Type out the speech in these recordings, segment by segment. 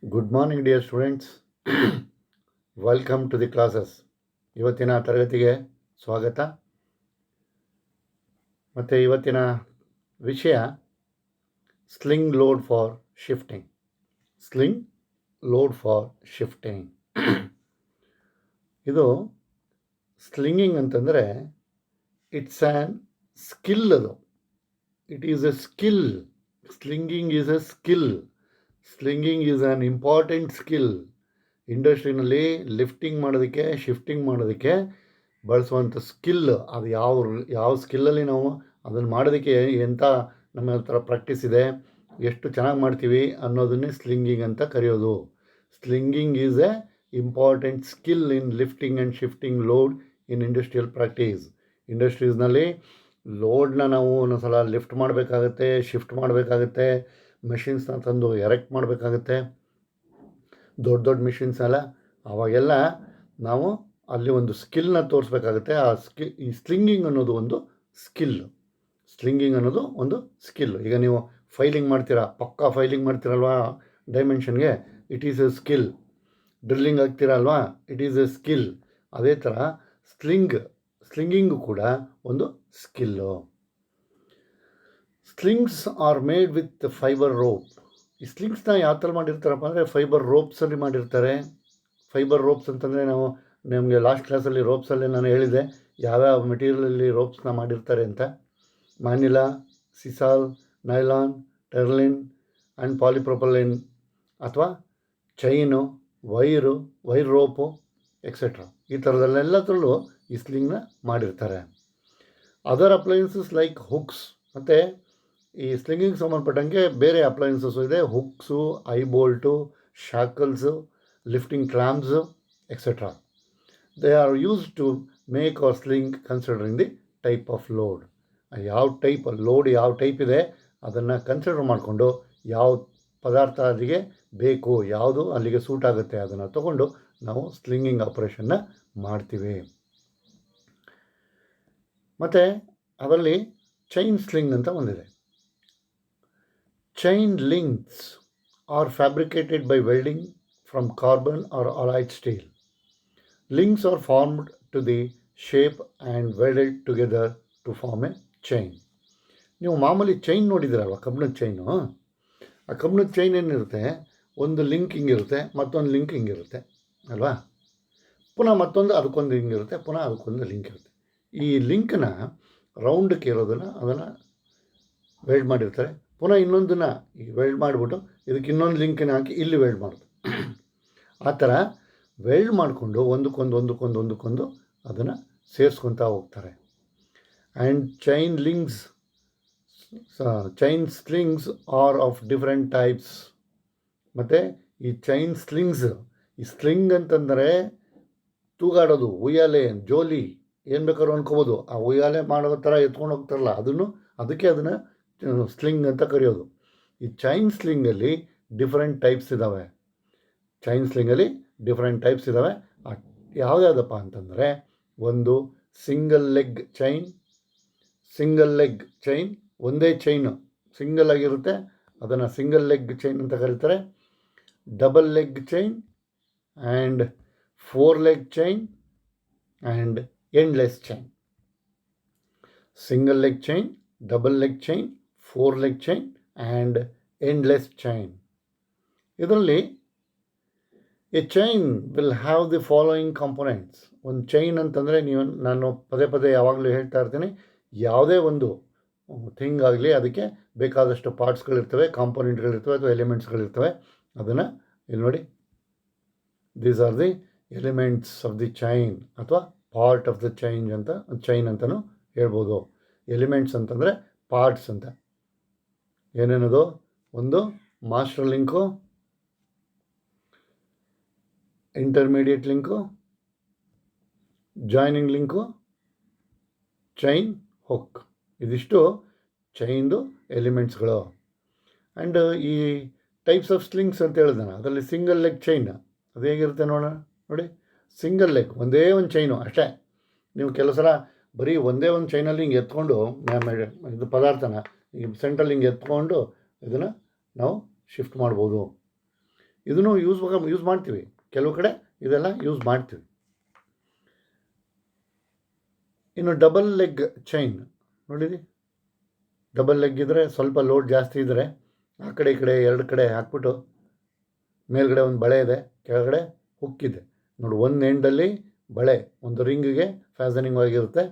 Good morning dear students. Welcome to the classes. ಇವತ್ತಿನ ತರಗತಿಗೆ ಸ್ವಾಗತ. ಮತ್ತು ಇವತ್ತಿನ ವಿಷಯ sling load for shifting. Sling load for shifting ಇದು ಸ್ಲಿಂಗಿಂಗ್ ಅಂತಂದರೆ ಇಟ್ಸ್ ಆ್ಯನ್ ಸ್ಕಿಲ್. ಅದು it is a skill. Slinging is a skill. Slinging is an important skill. ಇಂಡಸ್ಟ್ರಿನಲ್ಲಿ ಲಿಫ್ಟಿಂಗ್ ಮಾಡೋದಕ್ಕೆ, ಶಿಫ್ಟಿಂಗ್ ಮಾಡೋದಕ್ಕೆ ಬಳಸುವಂಥ ಸ್ಕಿಲ್. ಅದು ಯಾವ ಸ್ಕಿಲ್ಲಲ್ಲಿ ನಾವು ಅದನ್ನು ಮಾಡೋದಕ್ಕೆ ಎಂಥ ನಮ್ಮ ಹತ್ರ ಪ್ರಾಕ್ಟೀಸ್ ಇದೆ, ಎಷ್ಟು ಚೆನ್ನಾಗಿ ಮಾಡ್ತೀವಿ ಅನ್ನೋದನ್ನೇ ಸ್ಲಿಂಗಿಂಗ್ ಅಂತ ಕರೆಯೋದು. Slinging is a important skill in lifting and shifting load in industrial practice. ಇಂಡಸ್ಟ್ರೀಸ್ನಲ್ಲಿ ಲೋಡ್ನ ನಾವು ಒಂದೊಂದ್ಸಲ ಲಿಫ್ಟ್ ಮಾಡಬೇಕಾಗತ್ತೆ, ಶಿಫ್ಟ್ ಮಾಡಬೇಕಾಗತ್ತೆ, ಮೆಷಿನ್ಸ್ನ ತಂದು ಎರೆಕ್ಟ್ ಮಾಡಬೇಕಾಗತ್ತೆ, ದೊಡ್ಡ ದೊಡ್ಡ ಮಿಷಿನ್ಸ್ ಎಲ್ಲ. ಅವಾಗೆಲ್ಲ ನಾವು ಅಲ್ಲಿ ಒಂದು ಸ್ಕಿಲ್ನ ತೋರಿಸ್ಬೇಕಾಗುತ್ತೆ. ಈ ಸ್ಲಿಂಗಿಂಗ್ ಅನ್ನೋದು ಒಂದು ಸ್ಕಿಲ್. ಸ್ಲಿಂಗಿಂಗ್ ಅನ್ನೋದು ಒಂದು ಸ್ಕಿಲ್. ಈಗ ನೀವು ಫೈಲಿಂಗ್ ಮಾಡ್ತೀರಾ, ಪಕ್ಕಾ ಫೈಲಿಂಗ್ ಮಾಡ್ತೀರಲ್ವಾ ಡೈಮೆನ್ಷನ್ಗೆ, it is a skill. Drilling ಆಗ್ತೀರಲ್ವಾ, ಇಟ್ ಈಸ್ ಎ ಸ್ಕಿಲ್. ಅದೇ ಥರ ಸ್ಲಿಂಗಿಂಗು ಕೂಡ ಒಂದು skill. Slings are made with fibre rope. ಈ ಸ್ಲಿಂಗ್ಸ್ನ ಯಾವ ಥರ ಮಾಡಿರ್ತಾರಪ್ಪ ಅಂದರೆ ಫೈಬರ್ ರೋಪ್ಸಲ್ಲಿ ಮಾಡಿರ್ತಾರೆ. ಫೈಬರ್ ರೋಪ್ಸ್ ಅಂತಂದರೆ ನಾವು ನಮಗೆ ಲಾಸ್ಟ್ ಕ್ಲಾಸಲ್ಲಿ ರೋಪ್ಸಲ್ಲಿ ನಾನು ಹೇಳಿದೆ ಯಾವ್ಯಾವ ಮೆಟೀರಿಯಲಲ್ಲಿ ರೋಪ್ಸ್ನ ಮಾಡಿರ್ತಾರೆ ಅಂತ. ಮ್ಯಾನಿಲಾ, ಸಿಸಾಲ್, ನೈಲಾನ್, ಟೆರ್ಲಿನ್ ಆ್ಯಂಡ್ ಪಾಲಿಪ್ರೊಪಲೈನ್, ಅಥವಾ ಚೈನು, ವೈರ್ ರೋಪು ಎಕ್ಸೆಟ್ರಾ. ಈ ಥರದಲ್ಲೆಲ್ಲದರಲ್ಲೂ ಈ ಸ್ಲಿಂಗ್ನ ಮಾಡಿರ್ತಾರೆ. Other appliances like hooks. ಮತ್ತು ಈ ಸ್ಲಿಂಗಿಂಗ್ ಸಂಬಂಧಪಟ್ಟಂಗೆ ಬೇರೆ ಅಪ್ಲಯನ್ಸಸ್ಸು ಇದೆ. Hooks, eyebolt, shackles, lifting clamps etcetera. They are use to make our sling considering the type of load. ಯಾವ ಟೈಪ್ ಲೋಡ್ ಯಾವ ಟೈಪ್ ಇದೆ ಅದನ್ನು ಕನ್ಸಿಡರ್ ಮಾಡಿಕೊಂಡು ಯಾವ ಪದಾರ್ಥ ಅಲ್ಲಿಗೆ ಬೇಕು, ಯಾವುದು ಅಲ್ಲಿಗೆ ಸೂಟ್ ಆಗುತ್ತೆ ಅದನ್ನು ತಗೊಂಡು ನಾವು ಸ್ಲಿಂಗಿಂಗ್ ಆಪರೇಷನ್ನ ಮಾಡ್ತೀವಿ. ಮತ್ತು ಅದರಲ್ಲಿ ಚೈನ್ ಸ್ಲಿಂಗ್ ಅಂತ ಒಂದಿದೆ. Chain links are fabricated by welding from carbon or alloyed steel. Links are formed to the shape and welded together to form a chain. ನೀವು ಮಾಮೂಲಿ ಚೈನ್ ನೋಡಿದಿರಲ್ವ, ಕಬ್ಬಿಣದ ಚೈನು. ಆ ಕಬ್ಬಿಣದ ಚೈನ್ ಏನಿರುತ್ತೆ, ಒಂದು ಲಿಂಕ್ ಹಿಂಗಿರುತ್ತೆ, ಮತ್ತೊಂದು ಲಿಂಕ್ ಹಿಂಗಿರುತ್ತೆ ಅಲ್ವಾ. ಪುನಃ ಮತ್ತೊಂದು ಅದಕ್ಕೊಂದು ಹಿಂಗಿರುತ್ತೆ, ಪುನಃ ಅದಕ್ಕೊಂದು ಲಿಂಕ್ ಇರುತ್ತೆ. ಈ ಲಿಂಕ್ನ ರೌಂಡಕ್ಕೆ ಇರೋದನ್ನು ಅದನ್ನು ವೆಲ್ಡ್ ಮಾಡಿರ್ತಾರೆ. ಪುನಃ ಇನ್ನೊಂದನ್ನು ಈಗ ವೆಲ್ಡ್ ಮಾಡಿಬಿಟ್ಟು ಇದಕ್ಕೆ ಇನ್ನೊಂದು ಲಿಂಕನ್ನ ಹಾಕಿ ಇಲ್ಲಿ ವೆಲ್ಡ್ ಮಾಡೋದು. ಆ ಥರ ವೆಲ್ಡ್ ಮಾಡಿಕೊಂಡು ಒಂದಕ್ಕೊಂದು ಅದನ್ನು ಸೇರಿಸ್ಕೊತಾ ಹೋಗ್ತಾರೆ. And chain slings are of different types. ಮತ್ತು ಈ ಚೈನ್ ಸ್ಲಿಂಗ್ಸ್, ಈ ಸ್ಲಿಂಗ್ ಅಂತಂದರೆ ತೂಗಾಡೋದು, ಉಯ್ಯಾಲೆ, ಜೋಲಿ ಏನು ಬೇಕಾದ್ರೂ ಅನ್ಕೋಬೋದು. ಆ ಉಯ್ಯಾಲೆ ಮಾಡೋ ಥರ ಎತ್ಕೊಂಡು ಹೋಗ್ತಾರಲ್ಲ, ಅದನ್ನು ಸ್ಲಿಂಗ್ ಅಂತ ಕರೆಯೋದು. ಈ ಚೈನ್ ಸ್ಲಿಂಗಲ್ಲಿ ಡಿಫ್ರೆಂಟ್ ಟೈಪ್ಸ್ ಇದ್ದಾವೆ. ಯಾವ್ಯಾವುದಪ್ಪ ಅಂತಂದರೆ, ಒಂದು ಸಿಂಗಲ್ ಲೆಗ್ ಚೈನ್, ಒಂದೇ ಚೈನು ಸಿಂಗಲ್ ಆಗಿರುತ್ತೆ, ಅದನ್ನು ಸಿಂಗಲ್ ಲೆಗ್ ಚೈನ್ ಅಂತ ಕರೀತಾರೆ. Double leg chain and 4 leg chain and endless chain. Single leg chain, double leg chain, 4 leg chain and endless chain. ಇದರಲ್ಲಿ a chain will have the following components. ಒಂದು chain ಅಂತಂದರೆ ನಾನು ಪದೇ ಯಾವಾಗಲೂ ಹೇಳ್ತಾ ಇರ್ತೀನಿ, ಯಾವುದೇ ಒಂದು ಥಿಂಗ್ ಆಗಲಿ ಅದಕ್ಕೆ ಬೇಕಾದಷ್ಟು ಪಾರ್ಟ್ಸ್ಗಳಿರ್ತವೆ, ಕಾಂಪೊನೆಂಟ್ಗಳಿರ್ತವೆ ಅಥವಾ ಎಲಿಮೆಂಟ್ಸ್ಗಳಿರ್ತವೆ. ಅದನ್ನು ಇಲ್ಲಿ ನೋಡಿ, these are the elements of the chain ಅಥವಾ ಪಾರ್ಟ್ ಆಫ್ ದ ಚೈನ್ ಅಂತಲೂ ಹೇಳ್ಬೋದು. ಎಲಿಮೆಂಟ್ಸ್ ಅಂತಂದರೆ ಪಾರ್ಟ್ಸ್ ಅಂತ. ಏನೇನದು? ಒಂದು master link, intermediate link, joining link, chain hook. ಇದಿಷ್ಟು ಚೈನ್ದು ಎಲಿಮೆಂಟ್ಸ್ಗಳು. ಆ್ಯಂಡ್ ಈ ಟೈಪ್ಸ್ ಆಫ್ ಸ್ಲಿಂಗ್ಸ್ ಅಂತ ಹೇಳಿದೆ ನಾನು. ಅದರಲ್ಲಿ ಸಿಂಗಲ್ ಲೆಗ್ ಚೈನ್ ಅದು ಹೇಗಿರುತ್ತೆ ನೋಡೋಣ. ನೋಡಿ, ಸಿಂಗಲ್ ಲೆಗ್ ಒಂದೇ ಒಂದು ಚೈನು ಅಷ್ಟೇ. ನೀವು ಕೆಲವು ಸಲ ಬರೀ ಒಂದೇ ಒಂದು ಚೈನಲ್ಲಿ ಹಿಂಗೆ ಎತ್ಕೊಂಡು ಇದು ಪದಾರ್ಥನ ಈ ಸೆಂಟ್ರಲ್ಲಿ ಹಿಂಗೆ ಎತ್ಕೊಂಡು ಇದನ್ನು ನಾವು ಶಿಫ್ಟ್ ಮಾಡ್ಬೋದು. ಇದನ್ನು ಯೂಸ್ ಮಾಡ್ತೀವಿ, ಕೆಲವು ಕಡೆ ಇದೆಲ್ಲ ಯೂಸ್ ಮಾಡ್ತೀವಿ. ಇನ್ನು ಡಬಲ್ ಲೆಗ್ ಚೈನ್ ನೋಡಿರಿ, ಡಬಲ್ ಲೆಗ್ ಇದ್ದರೆ ಸ್ವಲ್ಪ ಲೋಡ್ ಜಾಸ್ತಿ ಇದ್ದರೆ ಆ ಕಡೆ ಈ ಕಡೆ ಎರಡು ಕಡೆ ಹಾಕ್ಬಿಟ್ಟು ಮೇಲ್ಗಡೆ ಒಂದು ಬಳೆ ಇದೆ, ಕೆಳಗಡೆ ಹುಕ್ಕಿದೆ ನೋಡಿ. ಒಂದು ಎಂಡಲ್ಲಿ ಬಳೆ, ಒಂದು ರಿಂಗಿಗೆ ಫ್ಯಾಸನಿಂಗ್ ಆಗಿರುತ್ತೆ,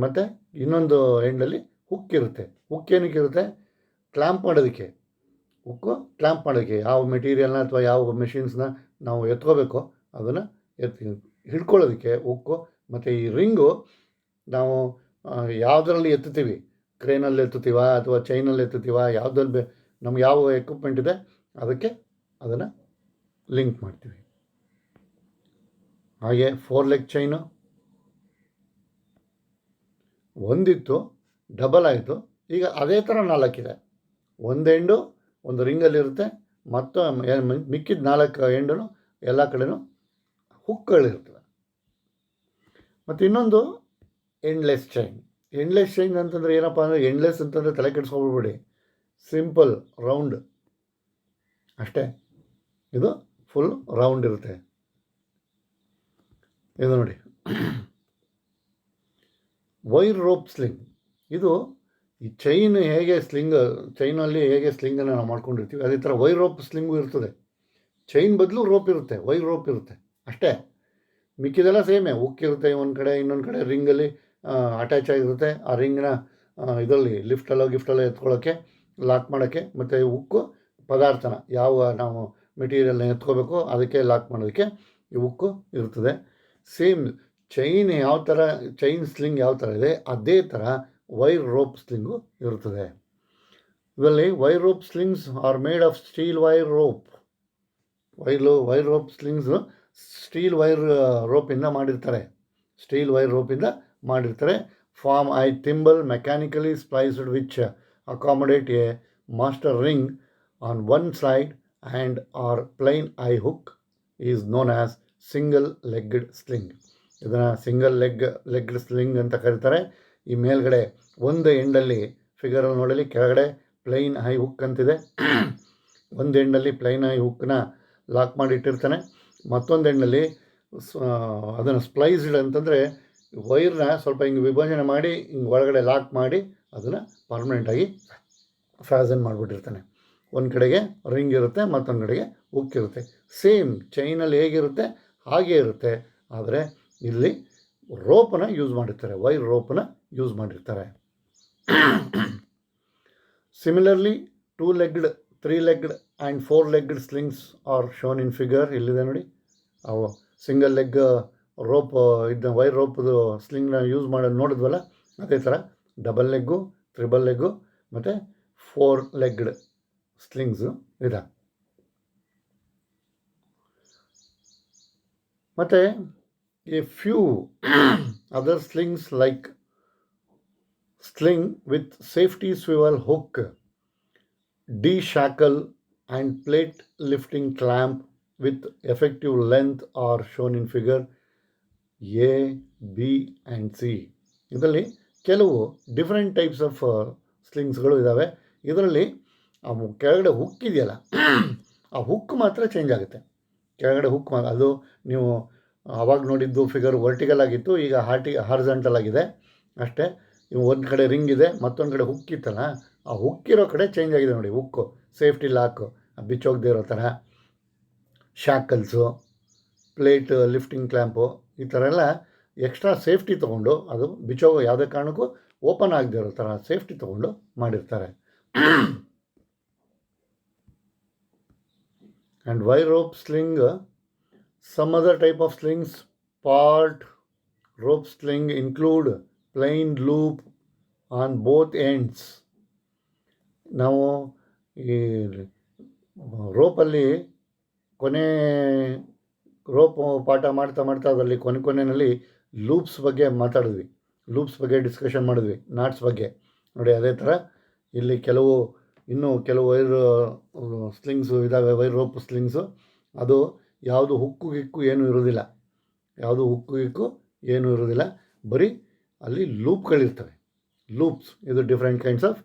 ಮತ್ತು ಇನ್ನೊಂದು ಎಂಡಲ್ಲಿ ಹುಕ್ಕಿರುತ್ತೆ. ಹುಕ್ ಏನಕ್ಕೆ ಇರುತ್ತೆ? ಕ್ಲ್ಯಾಂಪ್ ಮಾಡೋದಕ್ಕೆ. ಹುಕ್ಕು ಕ್ಲ್ಯಾಂಪ್ ಮಾಡೋದಕ್ಕೆ, ಯಾವ ಮೆಟೀರಿಯಲ್ನ ಅಥವಾ ಯಾವ ಮೆಷಿನ್ಸ್ನ ನಾವು ಎತ್ಕೋಬೇಕೋ ಅದನ್ನು ಹಿಡ್ಕೊಳ್ಳೋದಕ್ಕೆ ಹುಕ್ಕು. ಮತ್ತು ಈ ರಿಂಗು ನಾವು ಯಾವುದರಲ್ಲಿ ಎತ್ತುತ್ತೀವಿ, ಕ್ರೇನಲ್ಲಿ ಎತ್ತುತ್ತೀವ ಅಥವಾ ಚೈನಲ್ಲಿ ಎತ್ತುತ್ತೀವ, ಯಾವುದ್ರಲ್ಲಿ ನಮ್ಗೆ ಯಾವ ಎಕ್ವಿಪ್ಮೆಂಟ್ ಇದೆ ಅದಕ್ಕೆ ಅದನ್ನು ಲಿಂಕ್ ಮಾಡ್ತೀವಿ. ಹಾಗೆ 4 ಲೆಗ್ ಚೈನು ಒಂದಿತ್ತು, ಡಬಲ್ ಆಯಿತು, ಈಗ ಅದೇ ಥರ 4 ಇದೆ. ಒಂದು ಎಂಡು ಒಂದು ರಿಂಗಲ್ಲಿರುತ್ತೆ, ಮತ್ತು ಮಿಕ್ಕಿದ 4 ಎಂಡು ಎಲ್ಲ ಕಡೆನೂ ಹುಕ್ಗಳಿರ್ತವೆ. ಮತ್ತು ಇನ್ನೊಂದು ಎಂಡ್ಲೆಸ್ ಚೈನ್. ಎಂಡ್ಲೆಸ್ ಚೈನ್ ಅಂತಂದರೆ ಏನಪ್ಪ ಅಂದರೆ, ಎಂಡ್ಲೆಸ್ ಅಂತಂದರೆ ತಲೆ ಕೆಡಿಸ್ಕೊಬಿಡ್ಬೇಡಿ, ಸಿಂಪಲ್ ರೌಂಡ್ ಅಷ್ಟೇ. ಇದು ಫುಲ್ ರೌಂಡ್ ಇರುತ್ತೆ. ಇದು ನೋಡಿ, ವೈರ್ ರೋಪ್ ಸ್ಲಿಂಗ್. ಇದು ಈ ಚೈನ್ ಹೇಗೆ ಚೈನಲ್ಲಿ ಹೇಗೆ ಸ್ಲಿಂಗನ್ನು ನಾವು ಮಾಡ್ಕೊಂಡಿರ್ತೀವಿ, ಅದೇ ಥರ ವೈರ್ ರೋಪ್ ಸ್ಲಿಂಗು ಇರ್ತದೆ. ಚೈನ್ ಬದಲು ರೋಪ್ ಇರುತ್ತೆ, ವೈರ್ ರೋಪ್ ಇರುತ್ತೆ ಅಷ್ಟೇ. ಮಿಕ್ಕಿದೆಲ್ಲ ಸೇಮೇ, ಹುಕ್ಕಿರುತ್ತೆ ಒಂದು ಕಡೆ, ಇನ್ನೊಂದು ಕಡೆ ರಿಂಗಲ್ಲಿ ಅಟ್ಯಾಚ್ ಆಗಿರುತ್ತೆ. ಆ ರಿಂಗ್ನ ಇದರಲ್ಲಿ ಲಿಫ್ಟಲ್ಲೋ ಗಿಫ್ಟಲ್ಲೋ ಎತ್ಕೊಳ್ಳೋಕ್ಕೆ, ಲಾಕ್ ಮಾಡೋಕ್ಕೆ, ಮತ್ತು ಹುಕ್ಕು ಪದಾರ್ಥನ ಯಾವ ನಾವು ಮೆಟೀರಿಯಲ್ನ ಎತ್ಕೋಬೇಕು ಅದಕ್ಕೆ ಲಾಕ್ ಮಾಡೋದಕ್ಕೆ ಈ ಹುಕ್ಕು ಇರ್ತದೆ. ಸೇಮ್ ಚೈನ್ ಯಾವ ಥರ, ಚೈನ್ ಸ್ಲಿಂಗ್ ಯಾವ ಥರ ಇದೆ ಅದೇ ಥರ ವೈರ್ ರೋಪ್ ಸ್ಲಿಂಗು ಇರ್ತದೆ. ಇದರಲ್ಲಿ wire rope slings are made of steel wire rope. Wire rope slings steel wire ರೋಪಿಂದ ಮಾಡಿರ್ತಾರೆ, ಸ್ಟೀಲ್ ವೈರ್ ರೋಪಿಂದ ಮಾಡಿರ್ತಾರೆ. Form eye thimble mechanically spliced which accommodate a master ring on one side and or plain eye hook is known as single legged sling. ಇದನ್ನು single legged sling ಅಂತ ಕರೀತಾರೆ. ಈ ಮೇಲ್ಗಡೆ ಒಂದು ಎಂಡಲ್ಲಿ ಫಿಗರಲ್ಲಿ ನೋಡಲಿ, ಕೆಳಗಡೆ ಪ್ಲೈನ್ ಐ ಹುಕ್ ಅಂತಿದೆ. ಒಂದು ಎಂಡಲ್ಲಿ ಪ್ಲೈನ್ ಐ ಹುಕ್ಕನ್ನ ಲಾಕ್ ಮಾಡಿ ಇಟ್ಟಿರ್ತಾನೆ, ಮತ್ತೊಂದು ಎಂಡಲ್ಲಿ ಅದನ್ನು ಸ್ಪ್ಲೈಸ್ಡ್ ಅಂತಂದರೆ ವೈರ್ನ ಸ್ವಲ್ಪ ಹಿಂಗೆ ವಿಭಜನೆ ಮಾಡಿ ಹಿಂಗೆ ಒಳಗಡೆ ಲಾಕ್ ಮಾಡಿ ಅದನ್ನು ಪರ್ಮನೆಂಟಾಗಿ ಫ್ಯಾಸನ್ ಮಾಡಿಬಿಟ್ಟಿರ್ತಾನೆ. ಒಂದು ಕಡೆಗೆ ರಿಂಗ್ ಇರುತ್ತೆ, ಮತ್ತೊಂದು ಕಡೆಗೆ ಹುಕ್ ಇರುತ್ತೆ. ಸೇಮ್ ಚೈನಲ್ಲಿ ಹೇಗಿರುತ್ತೆ ಹಾಗೇ ಇರುತ್ತೆ, ಆದರೆ ಇಲ್ಲಿ ರೋಪನ್ನು ಯೂಸ್ ಮಾಡಿರ್ತಾರೆ, ವೈರ್ ರೋಪನ್ನು ಯೂಸ್ ಮಾಡಿರ್ತಾರೆ. Similarly 2-legged, 3-legged and 4-legged slings are shown in figure. ಇಲ್ಲಿದೆ ನೋಡಿ, ಅವು ಸಿಂಗಲ್ ಲೆಗ್ ರೋಪ್ ಇದನ್ನ ವೈರ್ ರೋಪ್ದು ಸ್ಲಿಂಗ್ನ ಯೂಸ್ ಮಾಡೋದು ನೋಡಿದ್ವಲ್ಲ, ಅದೇ ಥರ ಡಬಲ್ ಲೆಗ್ಗು, ಟ್ರಿಬಲ್ ಲೆಗ್ಗು ಮತ್ತು 4-legged ಸ್ಲಿಂಗ್ಸು ಇದೆ. ಮತ್ತು a few other slings like sling with safety swivel hook, D-shackle and plate lifting clamp with effective length are shown in figure A, B and C. ಇದರಲ್ಲಿ ಕೆಲವು different types of ಸ್ಲಿಂಗ್ಸ್ಗಳು ಇದ್ದಾವೆ. ಇದರಲ್ಲಿ ಕೆಳಗಡೆ hook ಇದೆಯಲ್ಲ, ಆ hook ಮಾತ್ರ change ಆಗುತ್ತೆ. ಕೆಳಗಡೆ ಹುಕ್ ಅದು ನೀವು ಆವಾಗ ನೋಡಿದ್ದು ಫಿಗರ್ ವರ್ಟಿಕಲ್ ಆಗಿತ್ತು, ಈಗ ಹಾರಿಜಾಂಟಲ್ ಆಗಿದೆ ಅಷ್ಟೇ. ಒಂದು ಕಡೆ ರಿಂಗ್ ಇದೆ, ಮತ್ತೊಂದು ಕಡೆ ಹುಕ್ ಇತ್ತಲ್ಲ, ಆ ಹುಕ್ಕಿರೋ ಕಡೆ ಚೇಂಜ್ ಆಗಿದೆ ನೋಡಿ. ಹುಕ್ಕು ಸೇಫ್ಟಿ ಲಾಕು ಬಿಚ್ಚೋಗದೆ ಇರೋ ಥರ, ಶಾಕಲ್ಸು, ಪ್ಲೇಟ್ ಲಿಫ್ಟಿಂಗ್ ಕ್ಲ್ಯಾಂಪು, ಈ ಥರ ಎಲ್ಲ ಎಕ್ಸ್ಟ್ರಾ ಸೇಫ್ಟಿ ತೊಗೊಂಡು, ಅದು ಬಿಚ್ಚೋಗೋ ಯಾವುದೇ ಕಾರಣಕ್ಕೂ ಓಪನ್ ಆಗದೆ ಇರೋ ಥರ ಸೇಫ್ಟಿ ತೊಗೊಂಡು ಮಾಡಿರ್ತಾರೆ. And wire rope sling, some other type of slings, part rope sling include plain loop on both ends. ನಾವು ಈ ರೋಪಲ್ಲಿ ಕೊನೆ ರೋಪ್ ಪಾಠ ಮಾಡ್ತಾ ಅದರಲ್ಲಿ ಕೊನೆಯಲ್ಲಿ ಲೂಪ್ಸ್ ಬಗ್ಗೆ ಮಾತಾಡಿದ್ವಿ, ಲೂಪ್ಸ್ ಬಗ್ಗೆ ಡಿಸ್ಕಷನ್ ಮಾಡಿದ್ವಿ, ನಾಟ್ಸ್ ಬಗ್ಗೆ ನೋಡಿ. ಅದೇ ಥರ ಇಲ್ಲಿ ಇನ್ನೂ ಕೆಲವು ವೈರ್ ಸ್ಲಿಂಗ್ಸು ಇದ್ದಾವೆ, ವೈರ್ ರೋಪ್ ಸ್ಲಿಂಗ್ಸು. ಅದು ಯಾವುದು ಹುಕ್ಕು ಗಿಕ್ಕು ಏನೂ ಇರೋದಿಲ್ಲ, ಬರೀ ಅಲ್ಲಿ ಲೂಪ್ಗಳಿರ್ತವೆ. ಲೂಪ್ಸ್, ಇದು ಡಿಫ್ರೆಂಟ್ ಕೈಂಡ್ಸ್ ಆಫ್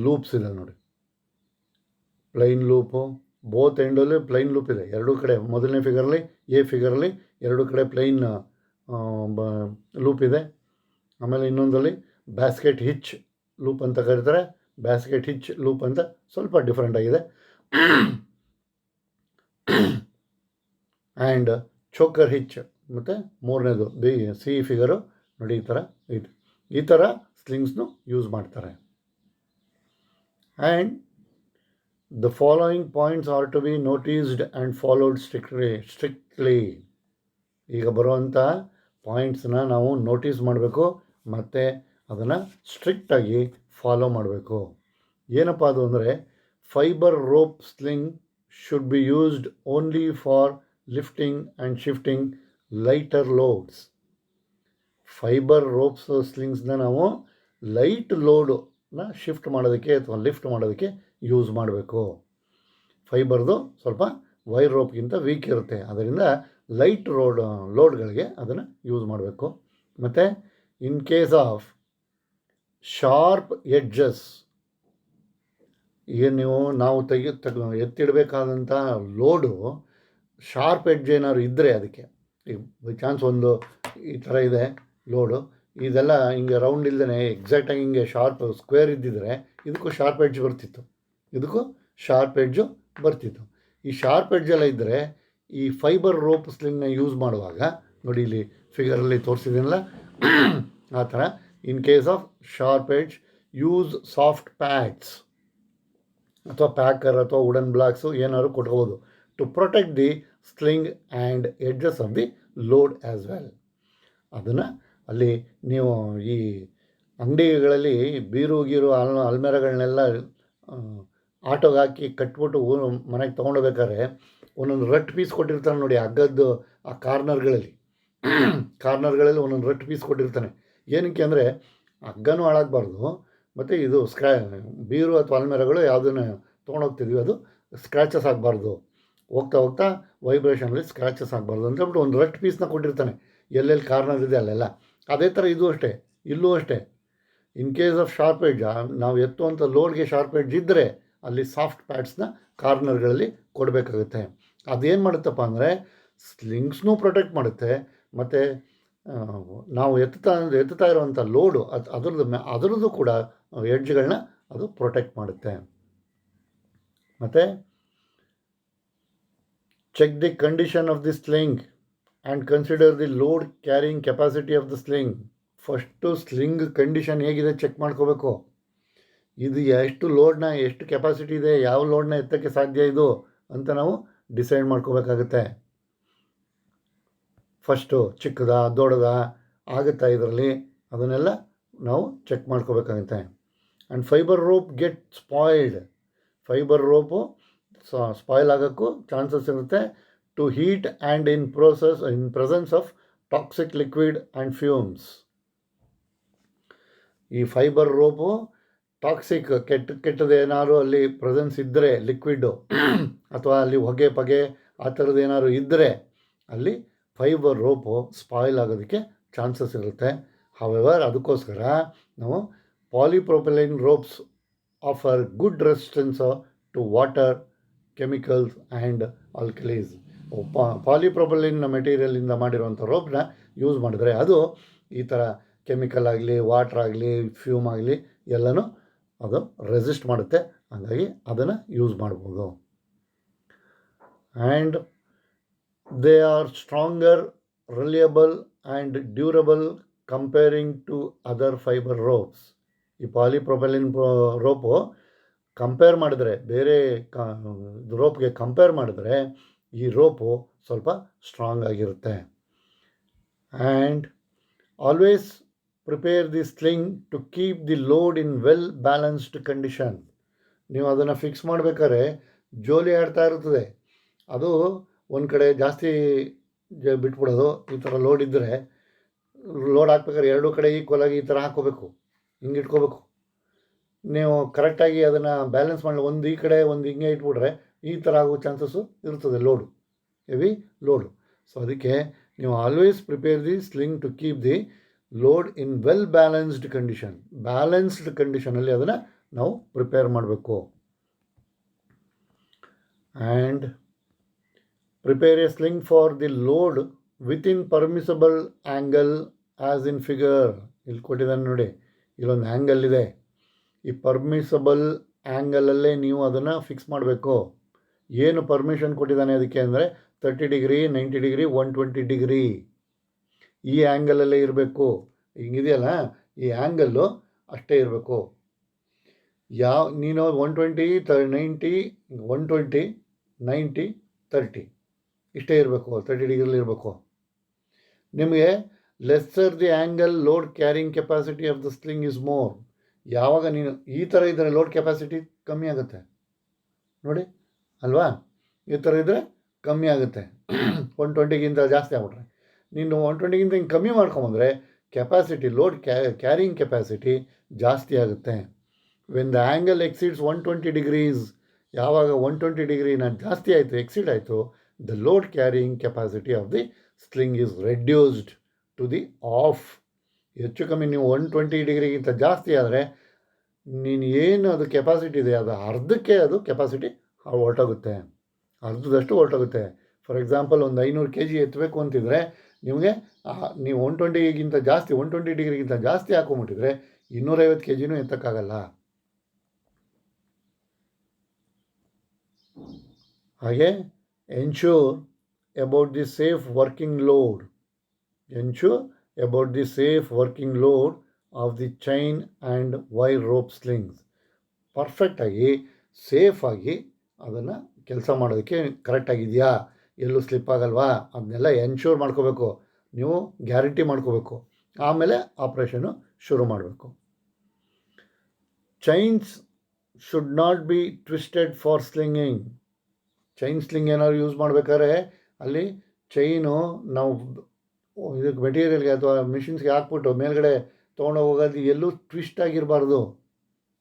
ಲೂಪ್ಸ್ ಇದೆ ನೋಡಿ. ಪ್ಲೈನ್ ಲೂಪು, ಬೋತ್ ಎಂಡಲ್ಲಿ ಪ್ಲೈನ್ ಲೂಪ್ ಇದೆ, ಎರಡೂ ಕಡೆ. ಮೊದಲನೇ ಫಿಗರಲ್ಲಿ ಎ ಫಿಗರಲ್ಲಿ ಎರಡೂ ಕಡೆ ಪ್ಲೈನ್ ಲೂಪ್ ಇದೆ. ಆಮೇಲೆ ಇನ್ನೊಂದರಲ್ಲಿ ಬ್ಯಾಸ್ಕೆಟ್ ಹಿಚ್ ಲೂಪ್ ಅಂತ ಕರೀತಾರೆ. ಬ್ಯಾಸ್ಕೆಟ್ ಹಿಚ್ ಲೂಪ್ ಅಂತ ಸ್ವಲ್ಪ ಡಿಫ್ರೆಂಟ್ ಆಗಿದೆ. ಆ್ಯಂಡ್ ಚೋಕರ್ ಹಿಚ್ ಮತ್ತು ಮೂರನೇದು ಸಿ ಫಿಗರು ನೋಡಿ, ಈ ಥರ ಸ್ಲಿಂಗ್ಸ್ನು ಯೂಸ್ ಮಾಡ್ತಾರೆ. And the following points are to be noticed and followed strictly. ಈಗ ಬರುವಂಥ ಪಾಯಿಂಟ್ಸ್ನ ನಾವು ನೋಟಿಸ್ ಮಾಡಬೇಕು ಮತ್ತು ಅದನ್ನು ಸ್ಟ್ರಿಕ್ಟಾಗಿ ಫಾಲೋ ಮಾಡಬೇಕು. ಏನಪ್ಪ ಅದು ಅಂದರೆ, fibre rope sling should be used only for lifting and shifting lighter loads. Fibre ropes ಸ್ಲಿಂಗ್ಸ್ನ ನಾವು ಲೈಟ್ ಲೋಡನ್ನ ಶಿಫ್ಟ್ ಮಾಡೋದಕ್ಕೆ ಅಥವಾ ಲಿಫ್ಟ್ ಮಾಡೋದಕ್ಕೆ ಯೂಸ್ ಮಾಡಬೇಕು. ಫೈಬರ್ದು ಸ್ವಲ್ಪ ವೈರ್ ರೋಪ್ಗಿಂತ ವೀಕ್ ಇರುತ್ತೆ, ಅದರಿಂದ ಲೈಟ್ ಲೋಡ್ಗಳಿಗೆ ಅದನ್ನು ಯೂಸ್ ಮಾಡಬೇಕು. ಮತ್ತು ಇನ್ ಕೇಸ್ ಆಫ್ ಶಾರ್ಪ್ ಎಡ್ಜಸ್, ಈಗ ನಾವು ಎತ್ತಿಡಬೇಕಾದಂಥ ಲೋಡು ಶಾರ್ಪ್ ಎಡ್ಜ್ ಏನಾದ್ರು ಇದ್ದರೆ, ಅದಕ್ಕೆ ಈಗ ಬೈ ಚಾನ್ಸ್ ಒಂದು ಈ ಥರ ಇದೆ ಲೋಡು, ಇದೆಲ್ಲ ಹಿಂಗೆ ರೌಂಡ್ ಇಲ್ಲದೇ ಎಕ್ಸಾಕ್ಟಾಗಿ ಹಿಂಗೆ ಶಾರ್ಪ್ ಸ್ಕ್ವೇರ್ ಇದ್ದಿದ್ರೆ ಇದಕ್ಕೂ ಶಾರ್ಪ್ ಎಡ್ಜ್ ಬರ್ತಿತ್ತು, ಇದಕ್ಕೂ ಶಾರ್ಪ್ ಎಡ್ಜು ಬರ್ತಿತ್ತು. ಈ ಶಾರ್ಪ್ ಎಡ್ಜೆಲ್ಲ ಇದ್ದರೆ ಈ ಫೈಬರ್ ರೋಪ್ ಸ್ಲಿಂಗ್ನ ಯೂಸ್ ಮಾಡುವಾಗ ನೋಡಿ, ಇಲ್ಲಿ ಫಿಗರಲ್ಲಿ ತೋರಿಸಿದ್ದೀನಲ್ಲ ಆ ಥರ, in case of sharp edge use soft pads ಅಥವಾ ಪ್ಯಾಕರ್ ಅಥವಾ ವುಡನ್ ಬ್ಲಾಕ್ಸು ಏನಾದ್ರು ಕೊಟ್ಕೋಬೋದು to protect the sling and edges of the load as well. ಅದನ್ನು ಅಲ್ಲಿ ನೀವು ಈ ಅಂಗಡಿಗಳಲ್ಲಿ ಬೀರು ಅಲ್ಮೇರಗಳನ್ನೆಲ್ಲ ಆಟೋಗೆ ಹಾಕಿ ಕಟ್ಬಿಟ್ಟು ಮನೆಗೆ ತೊಗೊಂಡೋಗ್ಬೇಕಾದ್ರೆ ಒಂದೊಂದು ರಟ್ ಪೀಸ್ ಕೊಟ್ಟಿರ್ತಾನೆ ನೋಡಿ, ಹಗ್ಗದ್ದು ಆ ಕಾರ್ನರ್ಗಳಲ್ಲಿ ಒಂದೊಂದು ರಟ್ ಪೀಸ್ ಕೊಟ್ಟಿರ್ತಾನೆ. ಏನಕ್ಕೆ ಅಂದರೆ ಹಗ್ಗನೂ ಹಾಳಾಗಬಾರ್ದು, ಮತ್ತು ಇದು ಬೀರು ಅಥವಾ ಅಲ್ಮೇರಗಳು ಯಾವುದನ್ನು ತೊಗೊಂಡೋಗ್ತಿದ್ವಿ ಅದು ಸ್ಕ್ರ್ಯಾಚಸ್ ಆಗಬಾರ್ದು, ಹೋಗ್ತಾ ವೈಬ್ರೇಷನಲ್ಲಿ ಸ್ಕ್ರ್ಯಾಚಸ್ ಆಗಬಾರ್ದು ಅಂತ ಹೇಳ್ಬಿಟ್ಟು ಒಂದು ರಟ್ ಪೀಸ್ನ ಕೊಟ್ಟಿರ್ತಾನೆ ಎಲ್ಲೆಲ್ಲಿ ಕಾರ್ನರ್ ಇದೆ ಅಲ್ಲೆಲ್ಲ. ಅದೇ ಥರ ಇಲ್ಲೂ ಅಷ್ಟೇ. ಇನ್ ಕೇಸ್ ಆಫ್ ಶಾರ್ಪ್ ಎಡ್ಜ್, ನಾವು ಎತ್ತುವಂಥ ಲೋಡ್ಗೆ ಶಾರ್ಪ್ ಎಡ್ಜ್ ಇದ್ದರೆ ಅಲ್ಲಿ ಸಾಫ್ಟ್ ಪ್ಯಾಡ್ಸ್ನ ಕಾರ್ನರ್ಗಳಲ್ಲಿ ಕೊಡಬೇಕಾಗುತ್ತೆ. ಅದೇನು ಮಾಡುತ್ತಪ್ಪ ಅಂದರೆ ಸ್ಲಿಂಗ್ಸ್ನೂ ಪ್ರೊಟೆಕ್ಟ್ ಮಾಡುತ್ತೆ, ಮತ್ತು ನಾವು ಎತ್ತುತ್ತಾ ಇರುವಂಥ ಲೋಡು ಅದರದ್ದು ಕೂಡ ಎಡ್ಜ್ಗಳನ್ನ ಅದು ಪ್ರೊಟೆಕ್ಟ್ ಮಾಡುತ್ತೆ. ಮತ್ತು check the condition of the sling and consider the load carrying capacity of the sling. First sling condition ಹೇಗಿದೆ ಚೆಕ್ ಮಾಡ್ಕೋಬೇಕು. ಇದು ಎಷ್ಟು ಕೆಪಾಸಿಟಿ ಇದೆ, ಯಾವ ಲೋಡ್ನ ಎತ್ತಕ್ಕೆ ಸಾಧ್ಯ ಇದು ಅಂತ ನಾವು ಡಿಸೈಡ್ ಮಾಡ್ಕೋಬೇಕಾಗುತ್ತೆ. ಫಸ್ಟು ಚಿಕ್ಕದ ದೊಡ್ಡದ ಆಗುತ್ತಾ ಇದರಲ್ಲಿ, ಅದನ್ನೆಲ್ಲ ನಾವು ಚೆಕ್ ಮಾಡ್ಕೋಬೇಕಾಗುತ್ತೆ. And fibre rope get spoiled. Fibre rope spoil ಆಗೋಕ್ಕೂ ಚಾನ್ಸಸ್ ಇರುತ್ತೆ. To heat and in presence of toxic liquid and fumes. ಈ ಫೈಬರ್ ರೋಪು ಟಾಕ್ಸಿಕ್ ಕೆಟ್ಟದ್ದು ಏನಾದ್ರು ಅಲ್ಲಿ ಪ್ರೆಸೆನ್ಸ್ ಇದ್ದರೆ, ಲಿಕ್ವಿಡ್ಡು ಅಥವಾ ಅಲ್ಲಿ ಹೊಗೆ ಆ ಥರದ್ದು ಏನಾದ್ರು ಇದ್ದರೆ ಅಲ್ಲಿ ಫೈಬರ್ ರೋಪು ಸ್ಪಾಯ್ಲ್ ಆಗೋದಕ್ಕೆ ಚಾನ್ಸಸ್ ಇರುತ್ತೆ. ಹವೆವರ್ ಅದಕ್ಕೋಸ್ಕರ ನಾವು polypropylene ropes offer good resistance to water, chemicals and alkalis. Polypropylene ಮೆಟೀರಿಯಲಿಂದ ಮಾಡಿರುವಂಥ ರೋಪ್ನ ಯೂಸ್ ಮಾಡಿದ್ರೆ ಅದು ಈ ಥರ ಕೆಮಿಕಲ್ ಆಗಲಿ, ವಾಟ್ರ್ ಆಗಲಿ, ಫ್ಯೂಮ್ ಆಗಲಿ ಎಲ್ಲನೂ ಅದು ರೆಸಿಸ್ಟ್ ಮಾಡುತ್ತೆ. ಹಾಗಾಗಿ ಅದನ್ನು ಯೂಸ್ ಮಾಡ್ಬೋದು. And they are stronger, reliable and durable comparing to other fibre ropes. ಈ ಪಾಲಿಪ್ರೊಪೈಲಿನ್ ರೋಪು ಕಂಪೇರ್ ಮಾಡಿದ್ರೆ, ಬೇರೆ ರೋಪ್ಗೆ ಕಂಪೇರ್ ಮಾಡಿದ್ರೆ ಈ ರೋಪು ಸ್ವಲ್ಪ ಸ್ಟ್ರಾಂಗ್ ಆಗಿರುತ್ತೆ. And always prepare the sling to keep the load in well balanced condition. ನೀವು ಅದನ್ನು fix ಮಾಡಬೇಕಾದ್ರೆ ಜೋಲಿ ಆಡ್ತಾ ಇರ್ತದೆ, ಅದು ಒಂದು ಕಡೆ ಜಾಸ್ತಿ ಬಿಟ್ಬಿಡೋದು. ಈ ಥರ ಲೋಡ್ ಇದ್ದರೆ ಲೋಡ್ ಹಾಕ್ಬೇಕಾದ್ರೆ ಎರಡೂ ಕಡೆ ಈಕ್ವಲಾಗಿ ಈ ಥರ ಹಾಕ್ಕೋಬೇಕು, ಹಿಂಗೆ ಇಟ್ಕೋಬೇಕು. ನೀವು ಕರೆಕ್ಟಾಗಿ ಅದನ್ನು ಬ್ಯಾಲೆನ್ಸ್ ಮಾಡಿ ಒಂದು ಈ ಕಡೆ ಒಂದು ಹಿಂಗೆ ಇಟ್ಬಿಟ್ರೆ ಈ ಥರ ಆಗೋ ಚಾನ್ಸಸ್ಸು ಇರ್ತದೆ, ಲೋಡು ಹೆವಿ ಲೋಡು. ಸೊ ಅದಕ್ಕೆ ನೀವು always prepare the sling to keep the load in well balanced condition. Balanced ಕಂಡೀಷನಲ್ಲಿ ಅದನ್ನು ನಾವು ಪ್ರಿಪೇರ್ ಮಾಡಬೇಕು. And prepare a sling for the load within permissible angle as in figure. ಇಲ್ಲಿ ಕೊಟ್ಟಿದ್ದಾನೆ ನೋಡಿ, ಇಲ್ಲೊಂದು ಆ್ಯಂಗಲ್ ಇದೆ. ಈ ಪರ್ಮಿಸಬಲ್ ಆ್ಯಂಗಲಲ್ಲೇ ನೀವು ಅದನ್ನು ಫಿಕ್ಸ್ ಮಾಡಬೇಕು. ಏನು ಪರ್ಮಿಷನ್ ಕೊಟ್ಟಿದ್ದಾನೆ ಅದಕ್ಕೆ ಅಂದರೆ 30 ಡಿಗ್ರಿ, 90 ಡಿಗ್ರಿ, 120 ಡಿಗ್ರಿ, ಈ ಆ್ಯಂಗಲಲ್ಲೇ ಇರಬೇಕು. ಹಿಂಗಿದೆಯಲ್ಲ, ಈ ಆ್ಯಂಗಲ್ಲು ಅಷ್ಟೇ ಇರಬೇಕು. ನೀನು 120, 90, 120, 90, 30 ಇಷ್ಟೇ ಇರಬೇಕು, 30 ಡಿಗ್ರಿಲಿ ಇರಬೇಕು. ನಿಮಗೆ lesser the angle load carrying capacity of the sling is more. ಯಾವಾಗ ನೀನು ಈ ಥರ ಇದ್ದರೆ ಲೋಡ್ ಕೆಪಾಸಿಟಿ ಕಮ್ಮಿ ಆಗುತ್ತೆ ನೋಡಿ, ಅಲ್ವಾ? ಈ ಥರ ಇದ್ದರೆ ಕಮ್ಮಿ ಆಗುತ್ತೆ. 120ಗಿಂತ ಜಾಸ್ತಿ ಆಗ್ಬಿಟ್ರೆ, ನೀನು 120ಗಿಂತ ಹಿಂಗೆ ಕಮ್ಮಿ ಮಾಡ್ಕೊಂಬಂದರೆ ಕೆಪಾಸಿಟಿ, ಲೋಡ್ ಕ್ಯಾರಿಂಗ್ ಕೆಪಾಸಿಟಿ ಜಾಸ್ತಿ ಆಗುತ್ತೆ. When the angle exceeds 120 degrees, ಯಾವಾಗ 120 ಡಿಗ್ರಿನ ಜಾಸ್ತಿ ಆಯಿತು, ಎಕ್ಸೀಡ್ ಆಯಿತು, the load carrying capacity of the sling is reduced to the half. ಹೆಚ್ಚು ಕಮ್ಮಿ ನೀವು 120 ಡಿಗ್ರಿಗಿಂತ ಜಾಸ್ತಿ ಆದರೆ ನೀನು ಏನು ಅದು ಕೆಪಾಸಿಟಿ ಇದೆ ಅದು ಅರ್ಧಕ್ಕೆ ಅದು ಕೆಪಾಸಿಟಿ ಹೊರಟೋಗುತ್ತೆ, ಅರ್ಧದಷ್ಟು ಹೊರಟೋಗುತ್ತೆ. ಫಾರ್ ಎಕ್ಸಾಂಪಲ್ ಒಂದು 500 kg ಎತ್ತಬೇಕು ಅಂತಿದ್ರೆ ನಿಮಗೆ ನೀವು 120ಗಿಂತ ಜಾಸ್ತಿ, 120 ಡಿಗ್ರಿಗಿಂತ ಜಾಸ್ತಿ ಹಾಕೊಂಬಿಟ್ಟಿದ್ರೆ 250 kgನೂ ಎತ್ತಕ್ಕಾಗಲ್ಲ. ಹಾಗೆ ensure about the safe working load, ensure about the safe working load of the chain and wire rope slings. ಪರ್ಫೆಕ್ಟಾಗಿ ಸೇಫಾಗಿ ಅದನ್ನು ಕೆಲಸ ಮಾಡೋದಕ್ಕೆ ಕರೆಕ್ಟಾಗಿದೆಯಾ, ಎಲ್ಲೂ ಸ್ಲಿಪ್ ಆಗಲ್ವಾ, ಅದನ್ನೆಲ್ಲ ಎನ್ಶೂರ್ ಮಾಡ್ಕೋಬೇಕು, ನೀವು ಗ್ಯಾರಂಟಿ ಮಾಡ್ಕೋಬೇಕು. ಆಮೇಲೆ ಆಪ್ರೇಷನ್ನು ಶುರು ಮಾಡಬೇಕು. Chains should not be twisted for slinging. Chain sling ಏನಾದ್ರು ಯೂಸ್ ಮಾಡಬೇಕಾದ್ರೆ ಅಲ್ಲಿ ಚೈನು ನಾವು ಇದಕ್ಕೆ ಮೆಟೀರಿಯಲ್ಗೆ ಅಥವಾ ಮಿಷಿನ್ಸ್ಗೆ ಹಾಕ್ಬಿಟ್ಟು ಮೇಲ್ಗಡೆ ತೊಗೊಂಡೋಗಿ ಹೋಗೋದು ಎಲ್ಲೂ ಟ್ವಿಸ್ಟ್ ಆಗಿರಬಾರ್ದು.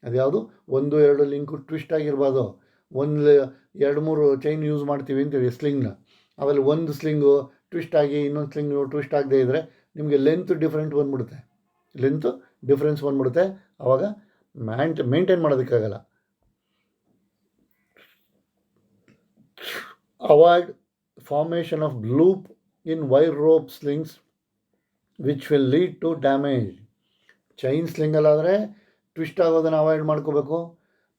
ಅದ್ಯಾವುದು 1-2 ಲಿಂಕು ಟ್ವಿಸ್ಟ್ ಆಗಿರಬಾರ್ದು. 1-2-3 ಚೈನ್ ಯೂಸ್ ಮಾಡ್ತೀವಿ ಅಂತೀವಿ ಸ್ಲಿಂಗ್ನ, ಆಮೇಲೆ ಒಂದು ಸ್ಲಿಂಗು ಟ್ವಿಸ್ಟ್ ಆಗಿ ಇನ್ನೊಂದು ಸ್ಲಿಂಗು ಟ್ವಿಸ್ಟ್ ಆಗದೆ ಇದ್ದರೆ ನಿಮಗೆ ಲೆಂತ್ ಡಿಫ್ರೆನ್ಸ್ ಬಂದ್ಬಿಡುತ್ತೆ. ಆವಾಗ ಮೇಂಟೈನ್ ಮಾಡೋದಕ್ಕಾಗಲ್ಲ. Avoid formation of loop in wire rope slings which will lead to damage. Chain ಸ್ಲಿಂಗಲ್ಲಾದರೆ ಟ್ವಿಸ್ಟ್ ಆಗೋದನ್ನು ಅವಾಯ್ಡ್ ಮಾಡ್ಕೋಬೇಕು.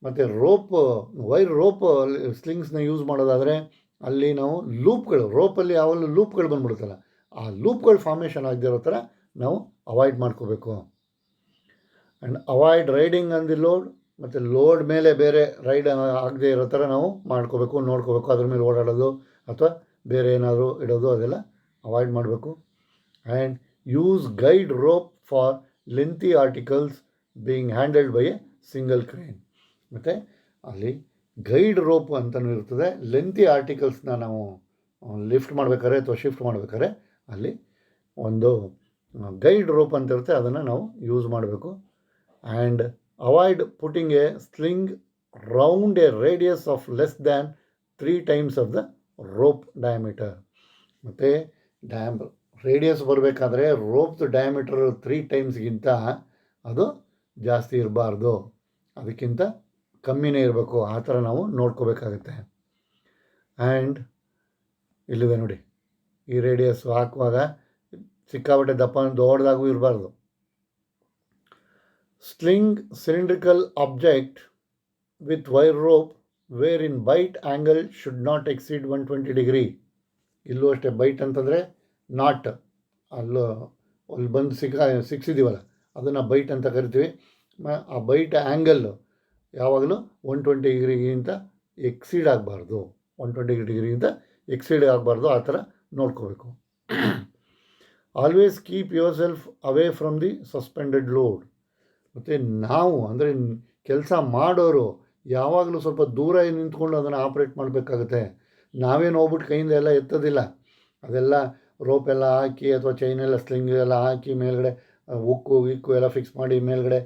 ಮತ್ತು ವೈರ್ ರೋಪ್ ಸ್ಲಿಂಗ್ಸ್ನ ಯೂಸ್ ಮಾಡೋದಾದರೆ ಅಲ್ಲಿ ನಾವು ರೋಪಲ್ಲಿ ಯಾವಾಗಲೂ ಲೂಪ್ಗಳು ಬಂದ್ಬಿಡುತ್ತಲ್ಲ, ಆ ಲೂಪ್ಗಳು ಫಾರ್ಮೇಷನ್ ಆಗದಿರೋ ಥರ ನಾವು ಅವಾಯ್ಡ್ ಮಾಡ್ಕೋಬೇಕು. And avoid riding on the load, ಮತ್ತು ಲೋಡ್ ಮೇಲೆ ಬೇರೆ ರೈಡ್ ಆಗದೆ ಇರೋ ಥರ ನಾವು ನೋಡ್ಕೋಬೇಕು. ಅದ್ರ ಮೇಲೆ ಓಡಾಡೋದು ಅಥವಾ ಬೇರೆ ಏನಾದರೂ ಇಡೋದು ಅದೆಲ್ಲ ಅವಾಯ್ಡ್ ಮಾಡಬೇಕು. And use guide rope for lengthy articles being handled by A single crane. ಮತ್ತು ಅಲ್ಲಿ ಗೈಡ್ ರೋಪ್ ಅಂತಲೂ ಇರ್ತದೆ. ಲೆಂತಿ ಆರ್ಟಿಕಲ್ಸ್ನ ನಾವು ಲಿಫ್ಟ್ ಮಾಡಬೇಕಾದ್ರೆ ಅಥವಾ ಶಿಫ್ಟ್ ಮಾಡಬೇಕಾದ್ರೆ ಅಲ್ಲಿ ಒಂದು ಗೈಡ್ ರೋಪ್ ಅಂತ ಇರುತ್ತೆ, ಅದನ್ನು ನಾವು ಯೂಸ್ ಮಾಡಬೇಕು. And avoid putting A sling round A radius of less than 3 times of the rope diameter. ಮತ್ತು ರೇಡಿಯಸ್ ಬರಬೇಕಾದ್ರೆ ರೋಪ್ದು ಡಯಾಮೀಟರ್ 3 times ಅದು ಜಾಸ್ತಿ ಇರಬಾರ್ದು, ಅದಕ್ಕಿಂತ ಕಮ್ಮಿನೇ ಇರಬೇಕು. ಆ ಥರ ನಾವು ನೋಡ್ಕೋಬೇಕಾಗತ್ತೆ. ಆ್ಯಂಡ್ ಇಲ್ಲಿದೆ ನೋಡಿ, ಈ ರೇಡಿಯಸ್ ಹಾಕುವಾಗ ಸಿಕ್ಕಾಪಟ್ಟೆ ದೊಡ್ಡದಾಗೂ ಇರಬಾರ್ದು. Sling cylindrical object with wire rope where in bite angle should not exceed 120 degree. ಇಲ್ಲೂ ಅಷ್ಟೇ, ಬೈಟ್ ಅಂತಂದರೆ ನಾಟ್, ಅಲ್ಲಿ ಬಂದು ಸಿಕ್ಕಿದ್ದೀವಲ್ಲ ಅದನ್ನು ಬೈಟ್ ಅಂತ ಕರಿತೀವಿ. ಆ ಬೈಟ್ ಆ್ಯಂಗಲ್ಲು ಯಾವಾಗಲೂ 120 ಡಿಗ್ರಿಗಿಂತ ಎಕ್ಸೀಡ್ ಆಗಬಾರ್ದು, 120 ಡಿಗ್ರಿಗಿಂತ ಎಕ್ಸೀಡ್ ಆಗಬಾರ್ದು. ಆ ಥರ ನೋಡ್ಕೋಬೇಕು. Always keep your self away from the suspended load. ಮತ್ತು ನಾವು ಅಂದರೆ ಕೆಲಸ ಮಾಡೋರು ಯಾವಾಗಲೂ ಸ್ವಲ್ಪ ದೂರ ನಿಂತ್ಕೊಂಡು ಅದನ್ನು ಆಪ್ರೇಟ್ ಮಾಡಬೇಕಾಗುತ್ತೆ. ನಾವೇನು ಹೋಗ್ಬಿಟ್ಟು ಕೈಯಿಂದ ಎಲ್ಲ ಎತ್ತೋದಿಲ್ಲ, ಅದೆಲ್ಲ ರೋಪೆಲ್ಲ ಹಾಕಿ ಅಥವಾ ಚೈನೆಲ್ಲ ಸ್ಲಿಂಗ್ ಎಲ್ಲ ಹಾಕಿ ಮೇಲ್ಗಡೆ ಉಕ್ಕು ಎಲ್ಲ ಫಿಕ್ಸ್ ಮಾಡಿ ಮೇಲ್ಗಡೆ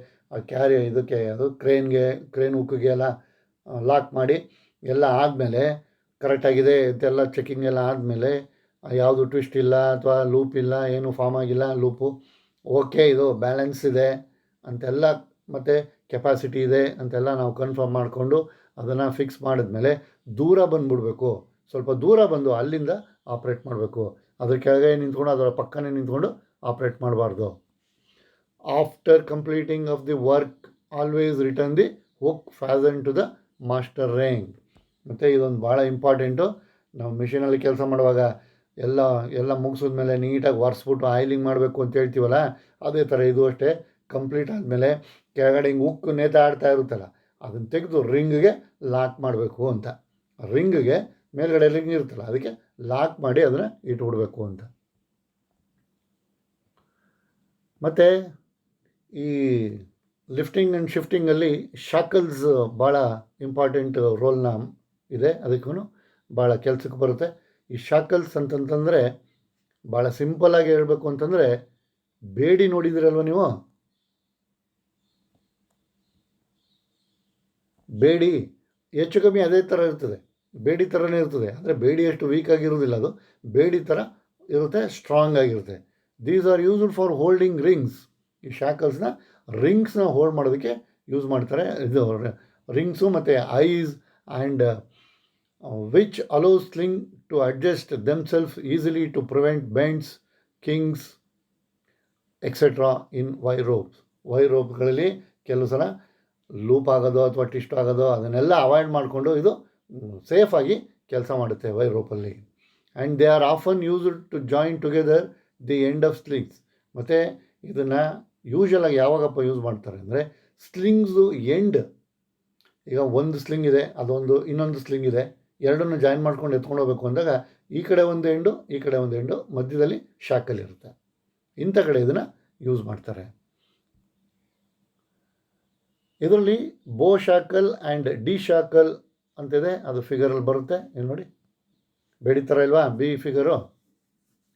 ಇದಕ್ಕೆ ಅದು ಕ್ರೇನ್ ಉಕ್ಕಿಗೆ ಎಲ್ಲ ಲಾಕ್ ಮಾಡಿ ಎಲ್ಲ ಆದಮೇಲೆ ಕರೆಕ್ಟಾಗಿದೆ ಅಂತೆಲ್ಲ ಚೆಕಿಂಗ್ ಎಲ್ಲ ಆದಮೇಲೆ ಯಾವುದು ಟ್ವಿಸ್ಟ್ ಇಲ್ಲ ಅಥವಾ ಲೂಪ್ ಇಲ್ಲ, ಏನು ಫಾರ್ಮ್ ಆಗಿಲ್ಲ ಲೂಪು, ಓಕೆ ಇದು ಬ್ಯಾಲೆನ್ಸ್ ಇದೆ ಅಂತೆಲ್ಲ ಮತ್ತು ಕೆಪಾಸಿಟಿ ಇದೆ ಅಂತೆಲ್ಲ ನಾವು ಕನ್ಫರ್ಮ್ ಮಾಡಿಕೊಂಡು ಅದನ್ನು ಫಿಕ್ಸ್ ಮಾಡಿದ್ಮೇಲೆ ದೂರ ಬಂದುಬಿಡಬೇಕು, ಸ್ವಲ್ಪ ದೂರ ಬಂದು ಅಲ್ಲಿಂದ ಆಪ್ರೇಟ್ ಮಾಡಬೇಕು. ಅದ್ರ ಕೆಳಗೆ ನಿಂತ್ಕೊಂಡು ಅದರ ಪಕ್ಕನೇ ನಿಂತ್ಕೊಂಡು ಆಪ್ರೇಟ್ ಮಾಡಬಾರ್ದು. After completing of the work always return the hook fasten to the master ring. ಮತ್ತು ಇದೊಂದು ಭಾಳ ಇಂಪಾರ್ಟೆಂಟು. ನಾವು ಮಿಷಿನಲ್ಲಿ ಕೆಲಸ ಮಾಡುವಾಗ ಎಲ್ಲ ಮುಗಿಸಿದ್ಮೇಲೆ ನೀಟಾಗಿ ಒರೆಸ್ಬಿಟ್ಟು ಆಯಿಲಿಂಗ್ ಮಾಡಬೇಕು ಅಂತ ಹೇಳ್ತೀವಲ್ಲ, ಅದೇ ಥರ ಇದು ಅಷ್ಟೇ. ಕಂಪ್ಲೀಟ್ ಆದಮೇಲೆ ಕೆಳಗಡೆ ಹಿಂಗೆ ಉಕ್ಕು ನೇತಾಡ್ತಾ ಇರುತ್ತಲ್ಲ, ಅದನ್ನು ತೆಗೆದು ರಿಂಗ್ಗೆ ಲಾಕ್ ಮಾಡಬೇಕು ಅಂತ. ರಿಂಗ್ಗೆ ಮೇಲ್ಗಡೆ ರಿಂಗ್ ಇರುತ್ತಲ್ಲ, ಅದಕ್ಕೆ ಲಾಕ್ ಮಾಡಿ ಅದನ್ನು ಇಟ್ಬಿಡ್ಬೇಕು ಅಂತ. ಮತ್ತು ಈ ಲಿಫ್ಟಿಂಗ್ ಆ್ಯಂಡ್ ಶಿಫ್ಟಿಂಗಲ್ಲಿ ಶಾಕಲ್ಸ್ ಭಾಳ ಇಂಪಾರ್ಟೆಂಟ್ ರೋಲ್ನ ಇದೆ, ಅದಕ್ಕೂ ಭಾಳ ಕೆಲಸಕ್ಕೆ ಬರುತ್ತೆ. ಈ ಶಾಕಲ್ಸ್ ಅಂತಂತಂದರೆ ಭಾಳ ಸಿಂಪಲ್ಲಾಗಿ ಹೇಳಬೇಕು ಅಂತಂದರೆ, ಬೇಡಿ ನೋಡಿದಿರಲ್ವ ನೀವು? ಬೇಡಿ ಹೆಚ್ಚು ಕಮ್ಮಿ ಅದೇ ಥರ ಇರ್ತದೆ, ಬೇಡಿ ಥರನೇ ಇರ್ತದೆ. ಅಂದರೆ ಬೇಡಿ ಅಷ್ಟು ವೀಕ್ ಆಗಿರೋದಿಲ್ಲ, ಅದು ಬೇಡಿ ಥರ ಇರುತ್ತೆ, ಸ್ಟ್ರಾಂಗ್ ಆಗಿರುತ್ತೆ. These are used for holding rings. ಈ ಶಾಕಲ್ಸ್ನ ರಿಂಗ್ಸ್ನ ಹೋಲ್ಡ್ ಮಾಡೋದಕ್ಕೆ ಯೂಸ್ ಮಾಡ್ತಾರೆ. ಇದು ರಿಂಗ್ಸು ಮತ್ತು eyes and which allows sling to adjust themselves easily to prevent bends, kinks etcetera in wire ರೋಪ್ಗಳಲ್ಲಿ ಕೆಲವು ಸಲ ಲೂಪ್ ಆಗೋದು ಅಥವಾ ಟ್ವಿಸ್ಟ್ ಆಗೋದು ಅದನ್ನೆಲ್ಲ ಅವಾಯ್ಡ್ ಮಾಡಿಕೊಂಡು ಇದು ಸೇಫಾಗಿ ಕೆಲಸ ಮಾಡುತ್ತೆ ವೈರ್ ರೋಪಲ್ಲಿ. And they are often used to join together the end of slings. ಮತ್ತು ಇದನ್ನು ಯೂಶಲಾಗಿ ಯಾವಾಗಪ್ಪ ಯೂಸ್ ಮಾಡ್ತಾರೆ ಅಂದರೆ, ಸ್ಲಿಂಗ್ಸು ಎಂಡ್, ಈಗ ಒಂದು ಸ್ಲಿಂಗ್ ಇದೆ, ಇನ್ನೊಂದು ಸ್ಲಿಂಗ್ ಇದೆ, ಎರಡನ್ನು ಜಾಯಿನ್ ಮಾಡ್ಕೊಂಡು ಎತ್ಕೊಂಡು ಹೋಗ್ಬೇಕು ಅಂದಾಗ ಈ ಕಡೆ ಒಂದು ಎಂಡು, ಈ ಕಡೆ ಒಂದು ಎಂಡು, ಮಧ್ಯದಲ್ಲಿ ಶಾಕಲ್ ಇರುತ್ತೆ. ಇಂಥ ಕಡೆ ಇದನ್ನು ಯೂಸ್ ಮಾಡ್ತಾರೆ. ಇದರಲ್ಲಿ ಬೋ ಶಾಕಲ್ ಆ್ಯಂಡ್ ಡಿ ಶಾಕಲ್ ಅಂತಿದೆ, ಅದು ಫಿಗರಲ್ಲಿ ಬರುತ್ತೆ. ಏನು ನೋಡಿ, ಬೇಡಿತಾರ ಇಲ್ವಾ ಬಿ ಫಿಗರು,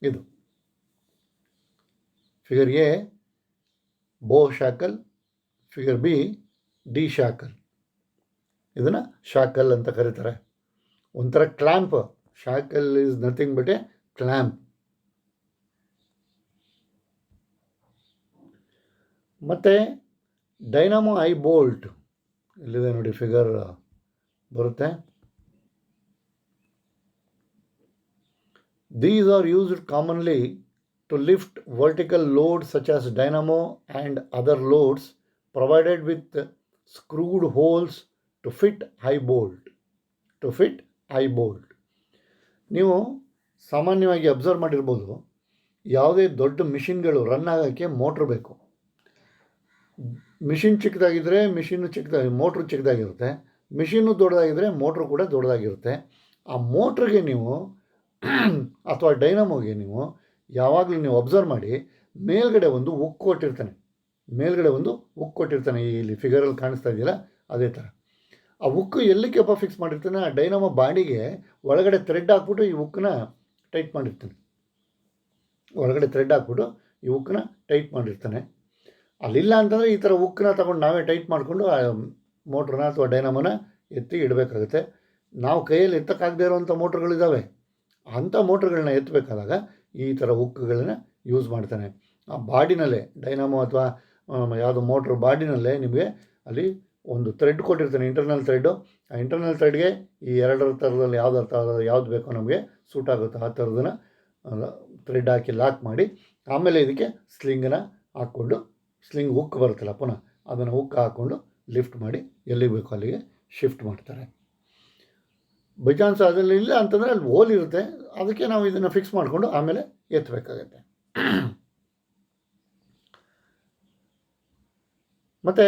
ಇದು figure A bow shackle, figure B D shackle. ಇದನ್ನು ಶಾಕಲ್ ಅಂತ ಕರೀತಾರೆ. ಒಂಥರ clamp. Shackle is nothing but a clamp. ಮತ್ತು ಡೈನಾಮೋ ಐ ಬೋಲ್ಟ್ ಇಲ್ಲಿದೆ ನೋಡಿ, ಫಿಗರ್ ಬರುತ್ತೆ. These are used commonly to lift vertical loads such as dynamo and other loads, provided with screwed holes to fit high bolt. ನೀವು ಸಾಮಾನ್ಯವಾಗಿ observe ಮಾಡಿರ್ಬೋದು, ಯಾವುದೇ ದೊಡ್ಡ ಮಿಷಿನ್ಗಳು run ಆಗೋಕ್ಕೆ ಮೋಟ್ರ್ ಬೇಕು. ಮಿಷಿನ್ ಚಿಕ್ಕದಾಗಿದ್ದರೆ ಮೋಟ್ರು ಚಿಕ್ಕದಾಗಿರುತ್ತೆ, ಮಿಷಿನ್ನು ದೊಡ್ಡದಾಗಿದ್ದರೆ ಮೋಟ್ರು ಕೂಡ ದೊಡ್ಡದಾಗಿರುತ್ತೆ. ಆ ಮೋಟ್ರಿಗೆ ನೀವು ಅಥವಾ ಡೈನಮೋಗೆ ನೀವು ಯಾವಾಗಲೂ ನೀವು ಅಬ್ಸರ್ವ್ ಮಾಡಿ, ಮೇಲ್ಗಡೆ ಒಂದು ಉಕ್ಕು ಕೊಟ್ಟಿರ್ತಾನೆ. ಇಲ್ಲಿ ಫಿಗರಲ್ಲಿ ಕಾಣಿಸ್ತಾ ಇದೆಯಲ್ಲ, ಅದೇ ಥರ ಆ ಉಕ್ಕು ಎಲ್ಲಿಗೆಪ್ಪ ಫಿಕ್ಸ್ ಮಾಡಿರ್ತಾನೆ, ಆ ಡೈನಮೋ ಬಾಡಿಗೆ ಒಳಗಡೆ ಥ್ರೆಡ್ ಹಾಕ್ಬಿಟ್ಟು ಈ ಉಕ್ಕನ್ನ ಟೈಟ್ ಮಾಡಿರ್ತಾನೆ. ಅಲ್ಲಿಲ್ಲ ಅಂತಂದರೆ ಈ ಥರ ಉಕ್ಕನ್ನ ತಗೊಂಡು ನಾವೇ ಟೈಟ್ ಮಾಡಿಕೊಂಡು ಆ ಮೋಟ್ರನ್ನ ಅಥವಾ ಡೈನಮೋನ ಎತ್ತಿ ಇಡಬೇಕಾಗುತ್ತೆ. ನಾವು ಕೈಯಲ್ಲಿ ಎತ್ತಕ್ಕಾಗದೇ ಇರೋವಂಥ ಮೋಟ್ರ್ಗಳಿದ್ದಾವೆ. ಅಂಥ ಮೋಟ್ರ್ಗಳನ್ನ ಎತ್ತಬೇಕಾದಾಗ ಈ ಥರ ಉಕ್ಕುಗಳನ್ನ ಯೂಸ್ ಮಾಡ್ತಾನೆ. ಆ ಬಾಡಿನಲ್ಲೇ, ಡೈನಾಮೋ ಅಥವಾ ಯಾವುದೋ ಮೋಟ್ರ್ ಬಾಡಿನಲ್ಲೇ ನಿಮಗೆ ಅಲ್ಲಿ ಒಂದು ಥ್ರೆಡ್ ಕೊಟ್ಟಿರ್ತಾನೆ, ಇಂಟರ್ನಲ್ ಥ್ರೆಡ್ಡು. ಆ ಇಂಟರ್ನಲ್ ಥ್ರೆಡ್ಗೆ ಈ ಎರಡರ ಥರದಲ್ಲಿ ಯಾವ್ದು ಬೇಕೋ ನಮಗೆ ಸೂಟ್ ಆಗುತ್ತೋ ಆ ಥರದನ್ನು ಥ್ರೆಡ್ ಹಾಕಿ ಲಾಕ್ ಮಾಡಿ, ಆಮೇಲೆ ಇದಕ್ಕೆ ಸ್ಲಿಂಗನ್ನು ಹಾಕ್ಕೊಂಡು, ಸ್ಲಿಂಗ್ ಹುಕ್ ಬರುತ್ತಲ್ಲ ಪುನಃ ಅದನ್ನು ಹುಕ್ ಹಾಕ್ಕೊಂಡು ಲಿಫ್ಟ್ ಮಾಡಿ ಎಲ್ಲಿಗೆ ಬೇಕೋ ಅಲ್ಲಿಗೆ ಶಿಫ್ಟ್ ಮಾಡ್ತಾರೆ. ಬೈ ಚಾನ್ಸ್ ಅದರಲ್ಲಿ ಇಲ್ಲ ಅಂತಂದರೆ ಅಲ್ಲಿ ಹೋಲ್ ಇರುತ್ತೆ, ಅದಕ್ಕೆ ನಾವು ಇದನ್ನು ಫಿಕ್ಸ್ ಮಾಡಿಕೊಂಡು ಆಮೇಲೆ ಎತ್ತಬೇಕಾಗತ್ತೆ. ಮತ್ತು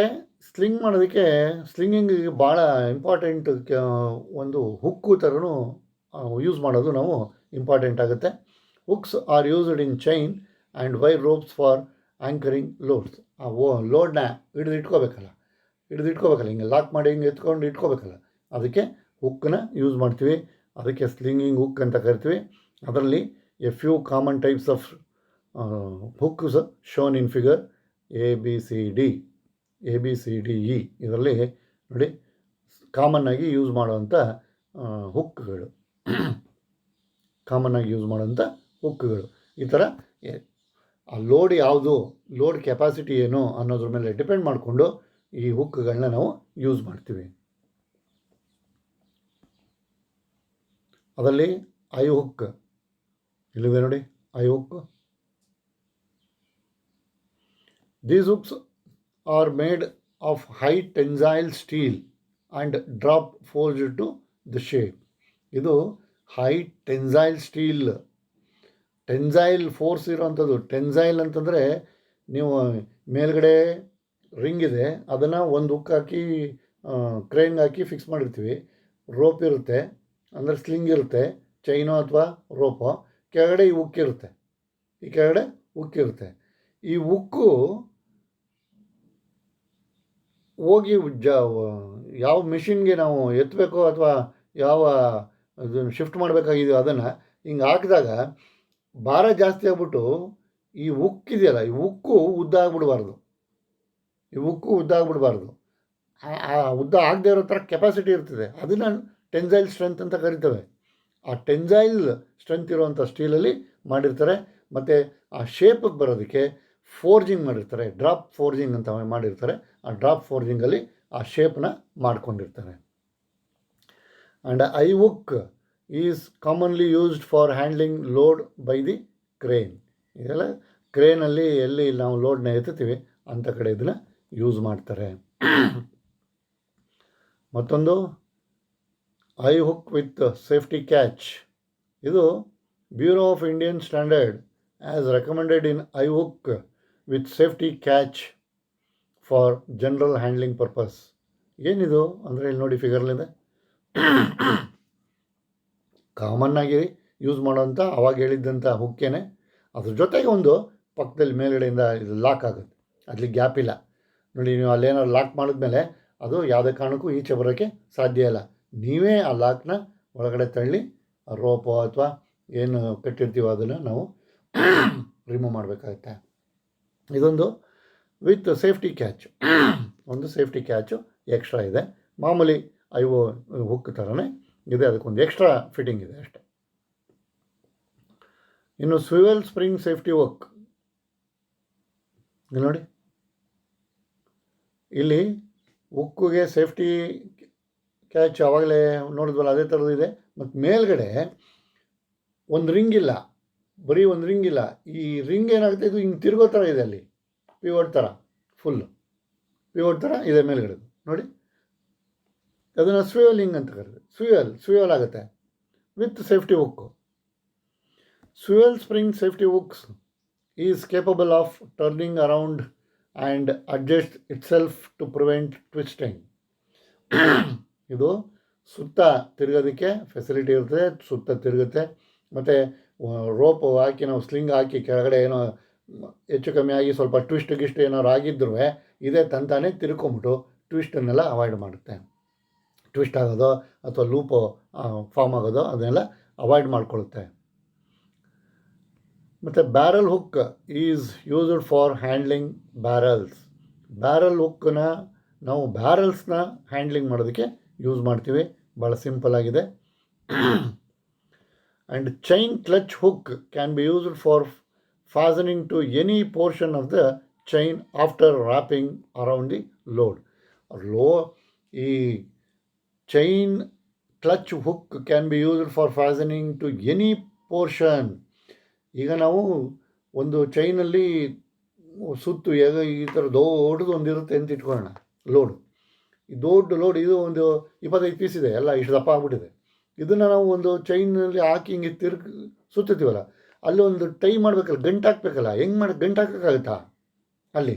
ಸ್ಲಿಂಗ್ ಮಾಡೋದಕ್ಕೆ, ಸ್ಲಿಂಗಿಂಗಿಗೆ ಭಾಳ ಇಂಪಾರ್ಟೆಂಟ್ ಒಂದು ಹುಕ್ಕು ಥರನೂ ಯೂಸ್ ಮಾಡೋದು ನಾವು ಇಂಪಾರ್ಟೆಂಟ್ ಆಗುತ್ತೆ. Hooks are used in chain and wire ropes for anchoring loads. ಆ ಲೋಡ್ನ ಹಿಡಿದಿಟ್ಕೋಬೇಕಲ್ಲ, ಹಿಂಗೆ ಲಾಕ್ ಮಾಡಿ ಹಿಂಗೆ ಎತ್ಕೊಂಡು ಇಟ್ಕೋಬೇಕಲ್ಲ, ಅದಕ್ಕೆ ಹುಕ್ಕನ್ನ ಯೂಸ್ ಮಾಡ್ತೀವಿ. ಅದಕ್ಕೆ ಸ್ಲಿಂಗಿಂಗ್ ಹುಕ್ ಅಂತ ಕರಿತೀವಿ. ಅದರಲ್ಲಿ A few common types of hooks shown in figure ABCD E. ಇದರಲ್ಲಿ ನೋಡಿ, ಕಾಮನ್ನಾಗಿ ಯೂಸ್ ಮಾಡುವಂಥ ಹುಕ್ಕುಗಳು, ಈ ಥರ ಆ ಲೋಡ್ ಯಾವುದು, ಲೋಡ್ ಕೆಪಾಸಿಟಿ ಏನು ಅನ್ನೋದ್ರ ಮೇಲೆ ಡಿಪೆಂಡ್ ಮಾಡಿಕೊಂಡು ಈ ಹುಕ್ಕುಗಳನ್ನ ನಾವು ಯೂಸ್ ಮಾಡ್ತೀವಿ. ಅದರಲ್ಲಿ ಐ ಹುಕ್ ಇಲ್ಲಿದೆ ನೋಡಿ, eye hook. These hooks are made of high tensile steel and drop forged to the shape. ಇದು high tensile steel, tensile force ಇರೋವಂಥದ್ದು. ಟೆನ್ಸೈಲ್ ಅಂತಂದರೆ ನೀವು ಮೇಲ್ಗಡೆ ರಿಂಗ್ ಇದೆ, ಅದನ್ನು ಒಂದು ಹುಕ್ ಹಾಕಿ ಕ್ರೇನ್ಗೆ ಹಾಕಿ ಫಿಕ್ಸ್ ಮಾಡಿರ್ತೀವಿ. ರೋಪ್ ಇರುತ್ತೆ, ಅಂದರೆ ಸ್ಲಿಂಗ್ ಇರುತ್ತೆ, ಚೈನೋ ಅಥವಾ ರೋಪೋ. ಕೆಳಗಡೆ ಈ ಹುಕ್ ಇರುತ್ತೆ, ಈ ಕೆಳಗಡೆ ಹುಕ್ ಇರುತ್ತೆ. ಈ ಹುಕ್ಕು ಹೋಗಿ ಯಾವ ಮಿಷಿನ್ಗೆ ನಾವು ಎತ್ತಬೇಕೋ ಅಥವಾ ಯಾವ ಶಿಫ್ಟ್ ಮಾಡಬೇಕಾಗಿದೆಯೋ ಅದನ್ನು ಹಿಂಗೆ ಹಾಕಿದಾಗ ಭಾರ ಜಾಸ್ತಿ ಆಗ್ಬಿಟ್ಟು ಈ ಹುಕ್ ಇದೆಯಲ್ಲ, ಈ ಹುಕ್ಕು ಉದ್ದ ಆಗ್ಬಿಡಬಾರ್ದು. ಈ ಹುಕ್ಕು ಉದ್ದ ಆಗ್ಬಿಡಬಾರ್ದು. ಆ ಉದ್ದ ಆಗದೆ ಇರೋ ಥರ ಕೆಪಾಸಿಟಿ ಇರ್ತದೆ. ಅದನ್ನು ಟೆನ್ಸೈಲ್ ಸ್ಟ್ರೆಂತ್ ಅಂತ ಕರಿತೇವೆ. ಆ ಟೆನ್ಸೈಲ್ ಸ್ಟ್ರೆಂತ್ ಇರುವಂಥ ಸ್ಟೀಲಲ್ಲಿ ಮಾಡಿರ್ತಾರೆ. ಮತ್ತು ಆ ಶೇಪಿಗೆ ಬರೋದಕ್ಕೆ ಫೋರ್ಜಿಂಗ್ ಮಾಡಿರ್ತಾರೆ, ಡ್ರಾಪ್ ಫೋರ್ಜಿಂಗ್ ಅಂತ ಮಾಡಿರ್ತಾರೆ. ಆ ಡ್ರಾಪ್ ಫೋರ್ಜಿಂಗಲ್ಲಿ ಆ ಶೇಪ್ನ ಮಾಡ್ಕೊಂಡಿರ್ತಾರೆ. And I hook is commonly used for handling load by the crane. ಇದೆಲ್ಲ ಕ್ರೇನಲ್ಲಿ ಎಲ್ಲಿ ನಾವು ಲೋಡ್ನ ಎತ್ತುತ್ತೀವಿ ಅಂಥ ಕಡೆ ಇದನ್ನು ಯೂಸ್ ಮಾಡ್ತಾರೆ. ಮತ್ತೊಂದು eye hook with safety catch. ಇದು bureau of Indian standard as recommended in eye hook with safety catch for general handling purpose. ಏನಿದು ಅಂದರೆ ಇಲ್ಲಿ ನೋಡಿ ಫಿಗರ್ಲಿದೆ, ಕಾಮನ್ನಾಗಿ ಯೂಸ್ ಮಾಡೋಂಥ ಅವಾಗ ಹೇಳಿದ್ದಂಥ ಹುಕ್ಕೇನೆ. ಅದ್ರ ಜೊತೆಗೆ ಒಂದು ಪಕ್ಕದಲ್ಲಿ ಮೇಲ್ಗಡೆಯಿಂದ ಇದು ಲಾಕ್ ಆಗುತ್ತೆ, ಅಲ್ಲಿ ಗ್ಯಾಪ್ ಇಲ್ಲ ನೋಡಿ. ನೀವು ಅಲ್ಲೇನಾದ್ರು ಲಾಕ್ ಮಾಡಿದ್ಮೇಲೆ ಅದು ಯಾವುದೇ ಕಾರಣಕ್ಕೂ ಈಚೆ ಬರೋಕ್ಕೆ ಸಾಧ್ಯ ಇಲ್ಲ. ನೀವೇ ಆ ಲಾಕ್ನ ಒಳಗಡೆ ತಳ್ಳಿ ರೋಪೋ ಅಥವಾ ಏನು ಕಟ್ಟಿರ್ತೀವೋ ಅದನ್ನು ನಾವು ರಿಮೂವ್ ಮಾಡಬೇಕಾಗುತ್ತೆ. ಇದೊಂದು ವಿತ್ ಸೇಫ್ಟಿ ಕ್ಯಾಚ್, ಒಂದು ಸೇಫ್ಟಿ ಕ್ಯಾಚು ಎಕ್ಸ್ಟ್ರಾ ಇದೆ. ಮಾಮೂಲಿ ಐವೋ ಹುಕ್ ಥರನೇ ಇದೆ, ಅದಕ್ಕೊಂದು ಎಕ್ಸ್ಟ್ರಾ ಫಿಟ್ಟಿಂಗ್ ಇದೆ ಅಷ್ಟೆ. ಇನ್ನು ಸ್ವಿವೆಲ್ ಸ್ಪ್ರಿಂಗ್ ಸೇಫ್ಟಿ ಹುಕ್ ನೋಡಿ, ಇಲ್ಲಿ ಹುಕ್ಕಿಗೆ ಸೇಫ್ಟಿ ಕ್ಯಾಚ್ ಆವಾಗಲೇ ನೋಡಿದ್ವಲ್ಲ ಅದೇ ಥರದ್ದು ಇದೆ. ಮತ್ತು ಮೇಲ್ಗಡೆ ಒಂದು ರಿಂಗ್ ಇಲ್ಲ, ಬರೀ ಒಂದು ರಿಂಗ್ ಇಲ್ಲ. ಈ ರಿಂಗ್ ಏನಾಗುತ್ತೆ, ಇದು ಹಿಂಗೆ ತಿರುಗೋ ಥರ ಇದೆ, ಅಲ್ಲಿ ಪಿವೋಟ್ ಥರ, ಫುಲ್ಲು ಪಿವೋಟ್ ಥರ ಇದೆ ಮೇಲ್ಗಡೆ ನೋಡಿ. ಅದನ್ನು ಸ್ವಿವೆಲಿಂಗ್ ಅಂತ ಕರೀತಾರೆ. ಸ್ವಿವೆಲ್ ಆಗುತ್ತೆ with safety hook. Swivel spring safety hooks is capable of turning around and adjust itself to prevent twisting. ಇದು ಸುತ್ತ ತಿರುಗೋದಕ್ಕೆ ಫೆಸಿಲಿಟಿ ಇರ್ತದೆ, ಸುತ್ತ ತಿರುಗುತ್ತೆ. ಮತ್ತು ರೋಪ್ ಹಾಕಿ ನಾವು ಸ್ಲಿಂಗ್ ಹಾಕಿ ಕೆಳಗಡೆ ಏನೋ ಹೆಚ್ಚು ಕಮ್ಮಿ ಆಗಿ ಸ್ವಲ್ಪ ಟ್ವಿಸ್ಟ್ ಗಿಸ್ಟ್ ಏನಾದ್ರು ಆಗಿದ್ರೂ ಇದೇ ತಂತಾನೆ ತಿರ್ಕೊಂಬಿಟ್ಟು ಟ್ವಿಸ್ಟನ್ನೆಲ್ಲ ಅವಾಯ್ಡ್ ಮಾಡುತ್ತೆ. ಟ್ವಿಸ್ಟ್ ಆಗೋದು ಅಥವಾ ಲೂಪು ಫಾರ್ಮ್ ಆಗೋದು ಅದನ್ನೆಲ್ಲ ಅವಾಯ್ಡ್ ಮಾಡ್ಕೊಳ್ಳುತ್ತೆ. ಮತ್ತು barrel hook is used for handling barrels. Barrel ಹುಕ್ಕನ್ನ ನಾವು ಬ್ಯಾರಲ್ಸ್ನ ಹ್ಯಾಂಡ್ಲಿಂಗ್ ಮಾಡೋದಕ್ಕೆ ಯೂಸ್ ಮಾಡ್ತೀವಿ, ಭಾಳ ಸಿಂಪಲ್ ಆಗಿದೆ. And chain clutch hook can be used for fastening to any portion of the chain after wrapping around the load. ಈ chain clutch hook can be used for fastening to any portion. ಈಗ ನಾವು ಒಂದು ಚೈನಲ್ಲಿ ಸುತ್ತು ಈ ಥರ ದೊಡ್ಡದು ಒಂದಿರುತ್ತೆ ಅಂತ ಇಟ್ಕೊಳ್ಳೋಣ, ಲೋಡು. ಈ ದೊಡ್ಡ ಲೋಡ್ ಇದು ಒಂದು 25 ಪೀಸ್ ಇದೆ, ಎಲ್ಲ ಇಷ್ಟು ದಪ್ಪ ಆಗ್ಬಿಟ್ಟಿದೆ. ಇದನ್ನು ನಾವು ಒಂದು ಚೈನಲ್ಲಿ ಹಾಕಿ ಹಿಂಗೆ ಸುತ್ತೀವಲ್ಲ, ಅಲ್ಲಿ ಒಂದು ಟೈ ಮಾಡಬೇಕಲ್ಲ, ಗಂಟು ಹಾಕ್ಬೇಕಲ್ಲ. ಹೆಂಗೆ ಮಾಡಿ ಗಂಟು ಹಾಕೋಕ್ಕಾಗುತ್ತಾ? ಅಲ್ಲಿ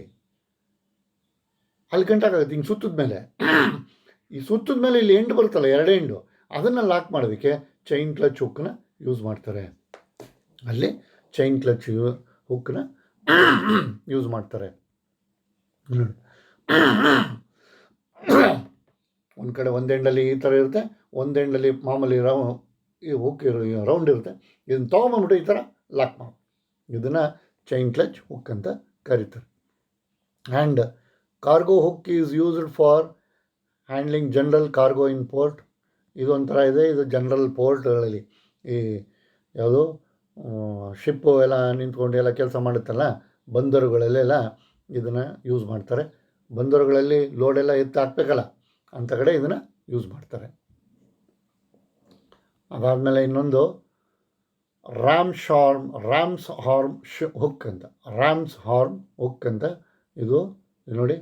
ಗಂಟು ಹಾಕಾಗುತ್ತೆ ಹಿಂಗೆ ಸುತ್ತದ ಮೇಲೆ. ಈ ಸುತ್ತದ ಮೇಲೆ ಇಲ್ಲಿ ಎಂಡು ಬರುತ್ತಲ್ಲ, 2 ಎಂಡು, ಅದನ್ನು ಲಾಕ್ ಮಾಡೋದಕ್ಕೆ ಚೈನ್ ಕ್ಲಚ್ ಹುಕ್ಕನ್ನ ಯೂಸ್ ಮಾಡ್ತಾರೆ. ಅಲ್ಲಿ ಚೈನ್ ಕ್ಲಚ್ ಹುಕ್ಕನ್ನ ಯೂಸ್ ಮಾಡ್ತಾರೆ. ಒಂದು ಕಡೆ ಒಂದು ಎಂಡಲ್ಲಿ ಈ ಥರ ಇರುತ್ತೆ, ಒಂದು ಎಂಡಲ್ಲಿ ಮಾಮೂಲಿ ಈ ಹುಕ್ ರೌಂಡ್ ಇರುತ್ತೆ. ಇದನ್ನು ತೊಗೊಂಬಂದ್ಬಿಟ್ಟು ಈ ಥರ ಲಾಕ್ ಮಾಡಿ, ಇದನ್ನು ಚೈನ್ ಕ್ಲಚ್ ಹುಕ್ ಅಂತ ಕರೀತಾರೆ. And cargo hook is used for handling general cargo in port. ಇದೊಂಥರ ಇದೆ, ಇದು ಜನರಲ್ ಪೋರ್ಟ್ಗಳಲ್ಲಿ ಈ ಯಾವುದು ಶಿಪ್ಪು ಎಲ್ಲ ನಿಂತ್ಕೊಂಡು ಎಲ್ಲ ಕೆಲಸ ಮಾಡುತ್ತಲ್ಲ, ಬಂದರುಗಳಲ್ಲೆಲ್ಲ ಇದನ್ನು ಯೂಸ್ ಮಾಡ್ತಾರೆ. ಬಂದರುಗಳಲ್ಲಿ ಲೋಡೆಲ್ಲ ಎತ್ತು ಹಾಕ್ಬೇಕಲ್ಲ, ಅಂಥ ಕಡೆ ಇದನ್ನು ಯೂಸ್ ಮಾಡ್ತಾರೆ. ಅದಾದಮೇಲೆ ಇನ್ನೊಂದು ರ್ಯಾಮ್ಸ್ ಹಾರ್ಮ್ ಹುಕ್ ಅಂತ, ರ್ಯಾಮ್ಸ್ ಹಾರ್ಮ್ ಹುಕ್ ಅಂತ. ಇದು ನೋಡಿ,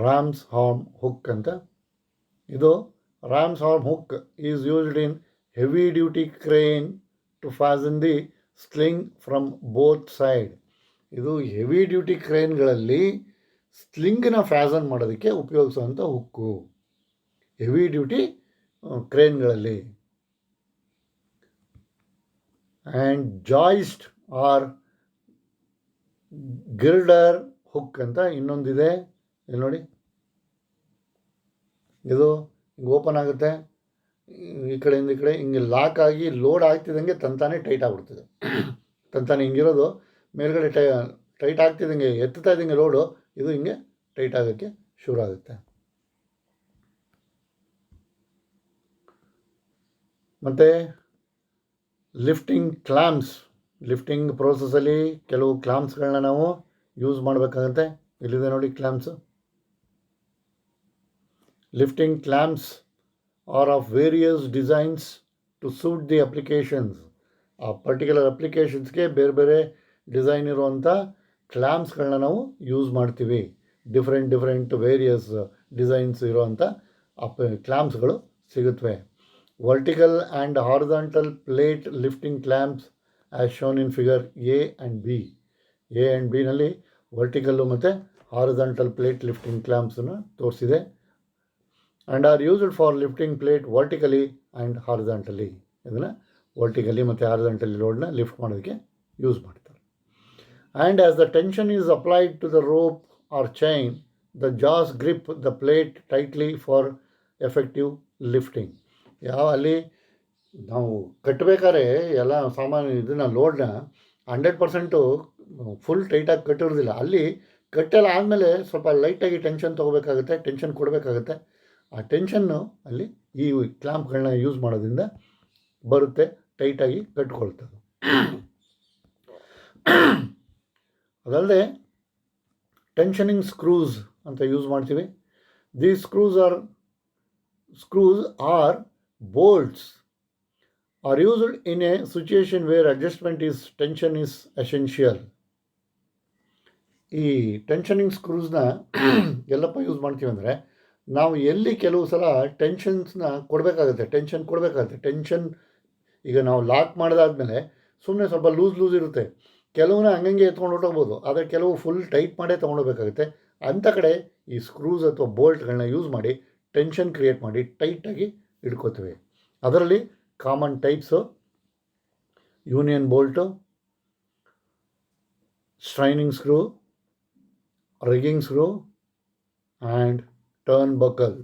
ರ್ಯಾಮ್ಸ್ ಹಾರ್ಮ್ ಹುಕ್ ಅಂತ. ಇದು ram's horn hook is used in heavy duty crane to fasten the sling from both side. ಇದು ಹೆವಿ ಡ್ಯೂಟಿ ಕ್ರೇನ್ಗಳಲ್ಲಿ ಸ್ಲಿಂಗ್ನ ಫ್ಯಾಸನ್ ಮಾಡೋದಕ್ಕೆ ಉಪಯೋಗಿಸುವಂಥ ಹುಕ್ಕು, ಹೆವಿ ಡ್ಯೂಟಿ ಕ್ರೇನ್ಗಳಲ್ಲಿ. And joist or girder hook ಅಂತ ಇನ್ನೊಂದಿದೆ. ಇಲ್ಲಿ ನೋಡಿ, ಇದು ಹಿಂಗೆ ಓಪನ್ ಆಗುತ್ತೆ, ಈ ಕಡೆಯಿಂದ ಈ ಕಡೆ ಹಿಂಗೆ ಲಾಕ್ ಆಗಿ ಲೋಡ್ ಆಗ್ತಿದ್ದಂಗೆ ತಂತಾನೆ ಟೈಟ್ ಆಗಿಬಿಡ್ತದೆ. ತಂತಾನೆ ಹಿಂಗಿರೋದು ಮೇಲ್ಗಡೆ ಟೈಟ್ ಆಗ್ತಿದ್ದಂಗೆ ಎತ್ತುತ್ತಾ ಇದ್ದಂಗೆ ಲೋಡು ಇದು ಹಿಂಗೆ ಟೈಟ್ ಆಗೋಕ್ಕೆ ಶುರು ಆಗುತ್ತೆ. ಮತ್ತು ಲಿಫ್ಟಿಂಗ್ ಪ್ರೋಸೆಸ್ಸಲ್ಲಿ ಕೆಲವು ಕ್ಲಾಂಪ್ಸ್ಗಳನ್ನ ನಾವು ಯೂಸ್ ಮಾಡಬೇಕಾಗತ್ತೆ. ಇಲ್ಲಿದೆ ನೋಡಿ clamps. Lifting clamps are of various designs to suit the applications. ಆ ಪರ್ಟಿಕ್ಯುಲರ್ ಅಪ್ಲಿಕೇಶನ್ಸ್ಗೆ ಬೇರೆ ಬೇರೆ ಡಿಸೈನ್ ಇರುವಂಥ ಕ್ಲಾಂಪ್ಸ್ಗಳನ್ನ ನಾವು ಯೂಸ್ ಮಾಡ್ತೀವಿ. ಡಿಫ್ರೆಂಟ್ ವೇರಿಯಸ್ ಡಿಸೈನ್ಸ್ ಇರುವಂಥ ಕ್ಲಾಂಪ್ಸ್ಗಳು ಸಿಗುತ್ತವೆ. Vertical and horizontal plate lifting clamps as shown in figure A and ಬಿನಲ್ಲಿ ವರ್ಟಿಕಲ್ಲು ಮತ್ತು ಹಾರಿಜಾಂಟಲ್ ಪ್ಲೇಟ್ ಲಿಫ್ಟಿಂಗ್ ಕ್ಲಾಂಪ್ಸನ್ನು ತೋರಿಸಿದೆ. And are used for lifting plate vertically and horizontally. ಇದನ್ನು ವರ್ಟಿಕಲಿ ಮತ್ತು ಹಾರಿಜಾಂಟಲಿ ಲೋಡ್ನ ಲಿಫ್ಟ್ ಮಾಡೋದಕ್ಕೆ ಯೂಸ್ ಮಾಡ್ತಾರೆ. And as the tension is applied to the rope or chain, the jaws grip the plate tightly for effective lifting. ಅಲ್ಲಿ ನಾವು ಕಟ್ಟಬೇಕಾದ್ರೆ ಎಲ್ಲ ಸಾಮಾನು ಇದನ್ನು ಲೋಡ್ನ 100% ಫುಲ್ ಟೈಟಾಗಿ ಕಟ್ಟಿರೋದಿಲ್ಲ. ಅಲ್ಲಿ ಕಟ್ಟೆಲ್ಲ ಆದಮೇಲೆ ಸ್ವಲ್ಪ ಲೈಟಾಗಿ ಟೆನ್ಷನ್ ತೊಗೋಬೇಕಾಗುತ್ತೆ, ಟೆನ್ಷನ್ ಕೊಡಬೇಕಾಗುತ್ತೆ. ಆ ಟೆನ್ಷನ್ನು ಅಲ್ಲಿ ಈ ಕ್ಲಾಂಪ್ಗಳನ್ನ ಯೂಸ್ ಮಾಡೋದ್ರಿಂದ ಬರುತ್ತೆ, ಟೈಟಾಗಿ ಕಟ್ಕೊಳ್ತದೆ. ಅದಲ್ಲದೆ ಟೆನ್ಷನಿಂಗ್ ಸ್ಕ್ರೂಸ್ ಅಂತ ಯೂಸ್ ಮಾಡ್ತೀವಿ. These screws are bolts are used in a situation where tension is essential. ಈ ಟೆನ್ಷನಿಂಗ್ ಸ್ಕ್ರೂಸ್ನ ಎಲ್ಲಪ್ಪ ಯೂಸ್ ಮಾಡ್ತೀವಿ ಅಂದರೆ, ನಾವು ಎಲ್ಲಿ ಕೆಲವು ಸಲ ಟೆನ್ಷನ್ ಕೊಡಬೇಕಾಗುತ್ತೆ. ಟೆನ್ಷನ್ ಈಗ ನಾವು ಲಾಕ್ ಮಾಡಿದಾದ್ಮೇಲೆ ಸುಮ್ಮನೆ ಸ್ವಲ್ಪ ಲೂಸ್ ಇರುತ್ತೆ, ಕೆಲವನ್ನ ಹಂಗಂಗೆ ಎತ್ಕೊಂಡು ಹೊಟ್ಟೋಗ್ಬೋದು, ಆದರೆ ಕೆಲವು ಫುಲ್ ಟೈಟ್ ಮಾಡೇ ತೊಗೊಂಡೋಗ್ಬೇಕಾಗುತ್ತೆ. ಅಂಥ ಕಡೆ ಈ ಸ್ಕ್ರೂಸ್ ಅಥವಾ ಬೋಲ್ಟ್ಗಳನ್ನ ಯೂಸ್ ಮಾಡಿ ಟೆನ್ಷನ್ ಕ್ರಿಯೇಟ್ ಮಾಡಿ ಟೈಟಾಗಿ ಇಟ್ಕೋತೀವಿ. ಅದರಲ್ಲಿ common types union bolt, straining screw, rigging screw and turn buccal.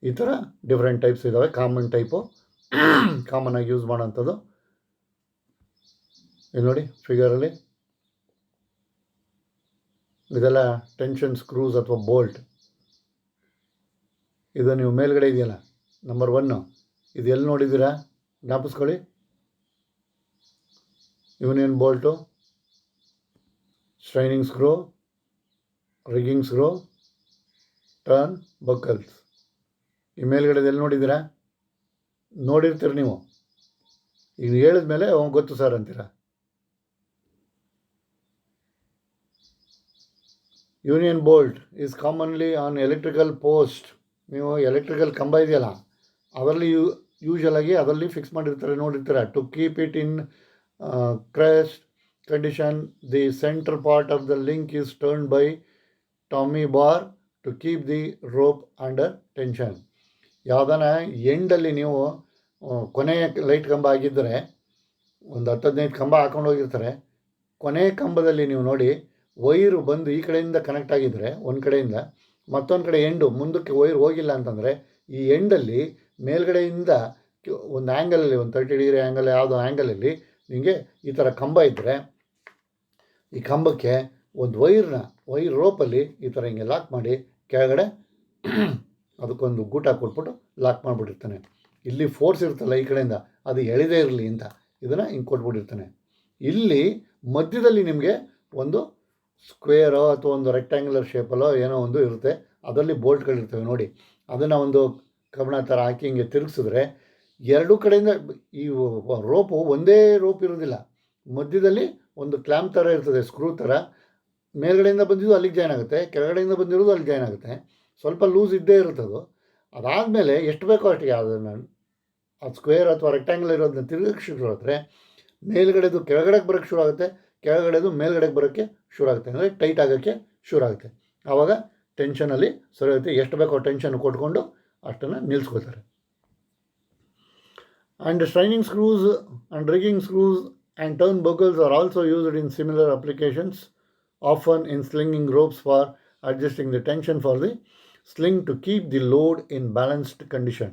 ಈ ಥರ ಡಿಫ್ರೆಂಟ್ ಟೈಪ್ಸ್ ಇದ್ದಾವೆ. ಕಾಮನಾಗಿ ಯೂಸ್ ಮಾಡೋಂಥದ್ದು ಇಲ್ಲಿ ನೋಡಿ ಫಿಗರಲ್ಲಿ. ಇದೆಲ್ಲ ಟೆನ್ಷನ್ ಸ್ಕ್ರೂಸ್ ಅಥವಾ ಬೋಲ್ಟ್. ಇದು ನೀವು ಮೇಲ್ಗಡೆ ಇದೆಯಲ್ಲ ನಂಬರ್ 1, ಇದು ಎಲ್ಲಿ ನೋಡಿದ್ದೀರಾ ಜ್ಞಾಪಿಸ್ಕೊಳ್ಳಿ. Union bolt, straining screw, rigging screw, turnbuckles. ಈ ಮೇಲ್ಗಡೆ ಎಲ್ಲಿ ನೋಡಿದ್ದೀರಾ? ನೋಡಿರ್ತೀರಿ ನೀವು. ಈಗ ಹೇಳಿದ ಮೇಲೆ ಗೊತ್ತು ಸರ್ ಅಂತೀರ. Union bolt is commonly on electrical post. ನೀವು ಎಲೆಕ್ಟ್ರಿಕಲ್ ಕಂಬ ಇದೆಯಲ್ಲ ಅದರಲ್ಲಿ ಯೂಶಲಾಗಿ ಅದರಲ್ಲಿ ಫಿಕ್ಸ್ ಮಾಡಿರ್ತಾರೆ, ನೋಡಿರ್ತಾರೆ. To keep it in crest condition, the centre part of the link is turned by tommy bar to keep the rope under tension. ಯಾವುದಾನ ಎಂಡಲ್ಲಿ ನೀವು ಕೊನೆಯ ಲೈಟ್ ಕಂಬ ಆಗಿದ್ದರೆ ಒಂದು 10-15 ಕಂಬ ಹಾಕೊಂಡು ಹೋಗಿರ್ತಾರೆ, ಕೊನೆಯ ಕಂಬದಲ್ಲಿ ನೀವು ನೋಡಿ ವೈರು ಬಂದು ಈ ಕಡೆಯಿಂದ ಕನೆಕ್ಟ್ ಆಗಿದ್ದರೆ ಒಂದು ಕಡೆಯಿಂದ, ಮತ್ತೊಂದು ಕಡೆ ಎಂಡು ಮುಂದಕ್ಕೆ ವೈರ್ ಹೋಗಿಲ್ಲ ಅಂತಂದರೆ ಈ ಎಂಡಲ್ಲಿ ಮೇಲ್ಗಡೆಯಿಂದ ಒಂದು ಆ್ಯಂಗಲಲ್ಲಿ, ಒಂದು 30 ಡಿಗ್ರಿ ಆ್ಯಂಗಲ್, ಯಾವುದೋ ಆ್ಯಂಗಲಲ್ಲಿ ನಿಮಗೆ ಈ ಥರ ಕಂಬ ಇದ್ದರೆ ಈ ಕಂಬಕ್ಕೆ ಒಂದು ವೈರ್ ರೋಪಲ್ಲಿ ಈ ಥರ ಹಿಂಗೆ ಲಾಕ್ ಮಾಡಿ ಕೆಳಗಡೆ ಅದಕ್ಕೊಂದು ಗೂಟ ಕೊಟ್ಬಿಟ್ಟು ಲಾಕ್ ಮಾಡಿಬಿಟ್ಟಿರ್ತಾನೆ. ಇಲ್ಲಿ ಫೋರ್ಸ್ ಇರುತ್ತಲ್ಲ ಈ ಕಡೆಯಿಂದ, ಅದು ಎಳೆದೇ ಇರಲಿ ಅಂತ ಇದನ್ನು ಹಿಂಗೆ ಕೊಟ್ಬಿಟ್ಟಿರ್ತಾನೆ. ಇಲ್ಲಿ ಮಧ್ಯದಲ್ಲಿ ನಿಮಗೆ ಒಂದು ಸ್ಕ್ವೇರೋ ಅಥವಾ ಒಂದು ರೆಕ್ಟ್ಯಾಂಗ್ಯುಲರ್ ಶೇಪಲ್ಲೋ ಏನೋ ಒಂದು ಇರುತ್ತೆ, ಅದರಲ್ಲಿ ಬೋಲ್ಟ್ಗಳಿರ್ತವೆ ನೋಡಿ. ಅದನ್ನು ಒಂದು ಕಬ್ಬಣ ಥರ ಹಾಕಿ ಹಿಂಗೆ ತಿರುಗಿಸಿದ್ರೆ ಎರಡೂ ಕಡೆಯಿಂದ ಈ ರೋಪು ಒಂದೇ ರೋಪ್ ಇರೋದಿಲ್ಲ, ಮಧ್ಯದಲ್ಲಿ ಒಂದು ಕ್ಲ್ಯಾಂಪ್ ಥರ ಇರ್ತದೆ, ಸ್ಕ್ರೂ ಥರ. ಮೇಲ್ಗಡೆಯಿಂದ ಬಂದಿದ್ದು ಅಲ್ಲಿಗೆ ಜಾಯ್ನ್ ಆಗುತ್ತೆ, ಕೆಳಗಡೆಯಿಂದ ಬಂದಿರೋದು ಅಲ್ಲಿ ಜಾಯ್ನ್ ಆಗುತ್ತೆ. ಸ್ವಲ್ಪ ಲೂಸ್ ಇದ್ದೇ ಇರುತ್ತದು. ಅದಾದಮೇಲೆ ಎಷ್ಟು ಬೇಕೋ ಅಷ್ಟಿಗೆ ಅದನ್ನು ಅದು ಸ್ಕ್ವೇರ್ ಅಥವಾ ರೆಕ್ಟ್ಯಾಂಗಲ್ ಇರೋದನ್ನ ತಿರುಗಕ್ಕೆ ಶುರು ಆದರೆ ಮೇಲ್ಗಡೆದು ಕೆಳಗಡೆಗೆ ಬರೋಕ್ಕೆ ಶುರು ಆಗುತ್ತೆ, ಕೆಳಗಡೆದು ಮೇಲ್ಗಡೆಗೆ ಬರೋಕ್ಕೆ ಶುರು ಆಗುತ್ತೆ, ಅಂದರೆ ಟೈಟ್ ಆಗೋಕ್ಕೆ ಶುರು ಆಗುತ್ತೆ. ಆವಾಗ ಟೆನ್ಷನಲ್ಲಿ ಸರಿ ಹೋಗುತ್ತೆ. ಎಷ್ಟು ಬೇಕೋ ಟೆನ್ಷನ್ ಕೊಟ್ಕೊಂಡು ಅಷ್ಟನ್ನು ನಿಲ್ಲಿಸ್ಕೋತಾರೆ. And straining screws and rigging screws and turnbuckles are also used in similar applications, often in slinging ropes for adjusting the tension for the sling to keep the load in balanced condition.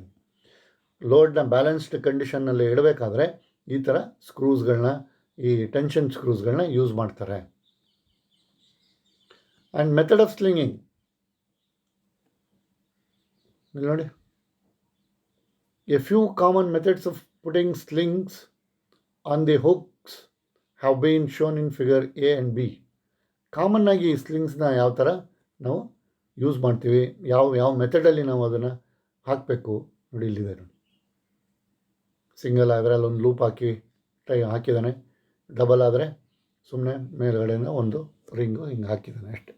ಲೋಡ್ನ balanced ಕಂಡೀಷನ್ನಲ್ಲಿ ಇಡಬೇಕಾದ್ರೆ ಈ ಥರ ಸ್ಕ್ರೂಸ್ಗಳನ್ನ, ಈ tension ಸ್ಕ್ರೂಸ್ಗಳನ್ನ use ಮಾಡ್ತಾರೆ. And method of ಸ್ಲಿಂಗಿಂಗ್ ನೋಡಿ. A few common methods of putting slings on the hooks have been shown in figure A and B. Common ಆಗಿ ಈ ಸ್ಲಿಂಗ್ಸ್ನ ಯಾವ ಥರ ನಾವು ಯೂಸ್ ಮಾಡ್ತೀವಿ, ಯಾವ ಮೆಥಡಲ್ಲಿ ನಾವು ಅದನ್ನು ಹಾಕಬೇಕು ನೋಡಿ, ಇಲ್ಲಿದೆ ನೋಡಿ. ಸಿಂಗಲ್ ಆದರೆ ಅಲ್ಲೊಂದು ಲೂಪ್ ಹಾಕಿದ್ದಾನೆ, ಡಬಲ್ ಆದರೆ ಸುಮ್ಮನೆ ಮೇಲ್ಗಡೆಯಿಂದ ಒಂದು ರಿಂಗು ಹಿಂಗೆ ಹಾಕಿದ್ದಾನೆ ಅಷ್ಟೆ.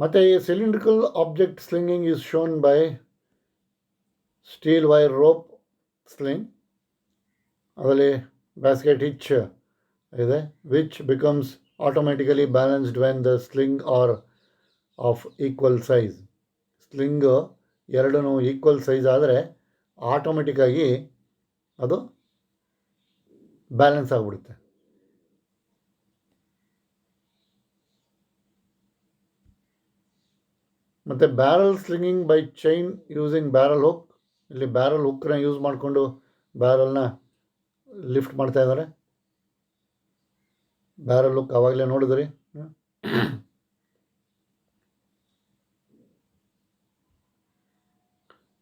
ಮತ್ತು ಈ cylindrical object slinging is shown by steel wire rope sling. ಅದರಲ್ಲಿ ಬ್ಯಾಸ್ಕೆಟ್ ಹಿಚ್ ಇದೆ, which becomes automatically balanced when the sling are of equal size. Sling ಎರಡೂ ಈಕ್ವಲ್ ಸೈಜ್ ಆದರೆ ಆಟೋಮೆಟಿಕ್ಕಾಗಿ ಅದು ಬ್ಯಾಲೆನ್ಸ್ ಆಗಿಬಿಡುತ್ತೆ. ಮತ್ತು barrel slinging by chain using barrel hook. ಇಲ್ಲಿ barrel ಹುಕ್ನ ಯೂಸ್ ಮಾಡಿಕೊಂಡು ಬ್ಯಾರಲ್ನ ಲಿಫ್ಟ್ ಮಾಡ್ತಾ ಇದ್ದಾರೆ. ಬ್ಯಾರಲ್ ಹುಕ್ ಆವಾಗಲೇ ನೋಡಿದ್ರಿ.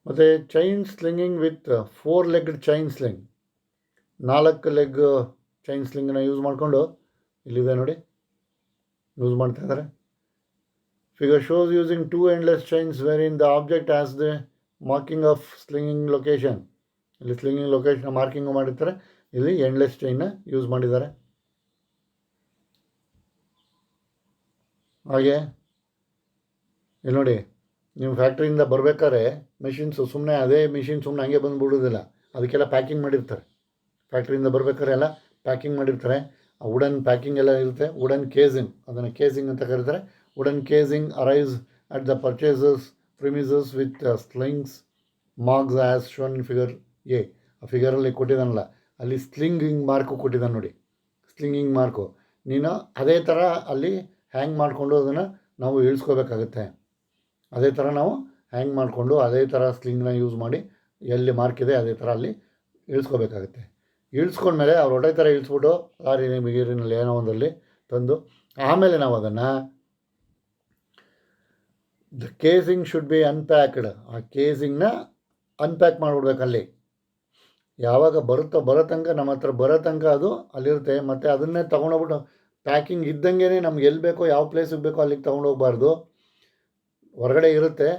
ಮತ್ತು chain slinging with 4-legged chain sling, 4 leg chain ಸ್ಲಿಂಗನ್ನ ಯೂಸ್ ಮಾಡಿಕೊಂಡು ಇಲ್ಲಿದೆ ನೋಡಿ ಯೂಸ್ ಮಾಡ್ತಾ ಇದ್ದಾರೆ. Figure shows using 2 endless chains wherein the object has the marking of slinging location. ಇಲ್ಲಿ ಸ್ಲಿಂಗಿಂಗ್ ಲೊಕೇಶನ್ ಮಾರ್ಕಿಂಗು ಮಾಡಿರ್ತಾರೆ, ಇಲ್ಲಿ ಎಂಡ್ಲೆಸ್ ಚೈನ್ನ ಯೂಸ್ ಮಾಡಿದ್ದಾರೆ. ಹಾಗೆ ಇಲ್ಲಿ ನೋಡಿ, ನೀವು ಫ್ಯಾಕ್ಟ್ರಿಯಿಂದ ಬರಬೇಕಾದ್ರೆ ಮೆಷಿನ್ಸು ಸುಮ್ಮನೆ ಅದೇ ಮಿಷಿನ್ ಸುಮ್ಮನೆ ಹಂಗೆ ಬಂದುಬಿಡೋದಿಲ್ಲ, ಅದಕ್ಕೆಲ್ಲ ಪ್ಯಾಕಿಂಗ್ ಮಾಡಿರ್ತಾರೆ. ಫ್ಯಾಕ್ಟ್ರಿಯಿಂದ ಬರಬೇಕಾದ್ರೆ ಎಲ್ಲ ಪ್ಯಾಕಿಂಗ್ ಮಾಡಿರ್ತಾರೆ. ಆ ವುಡನ್ ಪ್ಯಾಕಿಂಗ್ ಎಲ್ಲ ಇರುತ್ತೆ, ವುಡನ್ ಕೇಸಿಂಗ್, ಅದನ್ನು ಕೇಸಿಂಗ್ ಅಂತ ಕರೀತಾರೆ. Wooden casing arrives at the purchaser's premises with slings marks as shown in figure A. ಆ ಫಿಗರಲ್ಲಿ ಕೊಟ್ಟಿದ್ದಾನಲ್ಲ, ಅಲ್ಲಿ ಸ್ಲಿಂಗಿಂಗ್ ಮಾರ್ಕು ಕೊಟ್ಟಿದ್ದಾನೆ ನೋಡಿ. ಸ್ಲಿಂಗಿಂಗ್ ಮಾರ್ಕು ನೀನು ಅದೇ ಥರ ಅಲ್ಲಿ ಹ್ಯಾಂಗ್ ಮಾಡಿಕೊಂಡು ಅದನ್ನು ನಾವು ಇಳಿಸ್ಕೋಬೇಕಾಗತ್ತೆ. ಅದೇ ಥರ ನಾವು ಹ್ಯಾಂಗ್ ಮಾಡಿಕೊಂಡು ಅದೇ ಥರ ಸ್ಲಿಂಗ್ನ ಯೂಸ್ ಮಾಡಿ ಎಲ್ಲಿ ಮಾರ್ಕ್ ಇದೆ ಅದೇ ಥರ ಅಲ್ಲಿ ಇಳಿಸ್ಕೋಬೇಕಾಗತ್ತೆ. ಇಳಿಸ್ಕೊಂಡ್ಮೇಲೆ ಅವ್ರು ಒಳ್ಳೆ ಥರ ಇಳಿಸ್ಬಿಟ್ಟು ಲಾರಿನ ಬಿಗಿರಿನಲ್ಲಿ ಏನೋ ಒಂದರಲ್ಲಿ ತಂದು ಆಮೇಲೆ ನಾವು ಅದನ್ನು ದ ಕೇಸಿಂಗ್ ಶುಡ್ ಬಿ ಅನ್ಪ್ಯಾಕ್ಡ್. ಆ ಕೇಸಿಂಗ್ನ ಅನ್ಪ್ಯಾಕ್ ಮಾಡಿಬಿಡ್ಬೇಕು. ಅಲ್ಲಿ ಯಾವಾಗ ಬರೋ ತನಕ ನಮ್ಮ ಹತ್ರ ಬರೋ ತನಕ ಅದು ಅಲ್ಲಿರುತ್ತೆ. ಮತ್ತು ಅದನ್ನೇ ತೊಗೊಂಡೋಗ್ಬಿಟ್ಟು ಪ್ಯಾಕಿಂಗ್ ಇದ್ದಂಗೆ ನಮ್ಗೆ ಎಲ್ಲಿ ಬೇಕೋ ಯಾವ ಪ್ಲೇಸಿಗೆ ಬೇಕೋ ಅಲ್ಲಿಗೆ ತೊಗೊಂಡೋಗ್ಬಾರ್ದು. ಹೊರಗಡೆ ಇರುತ್ತೆ,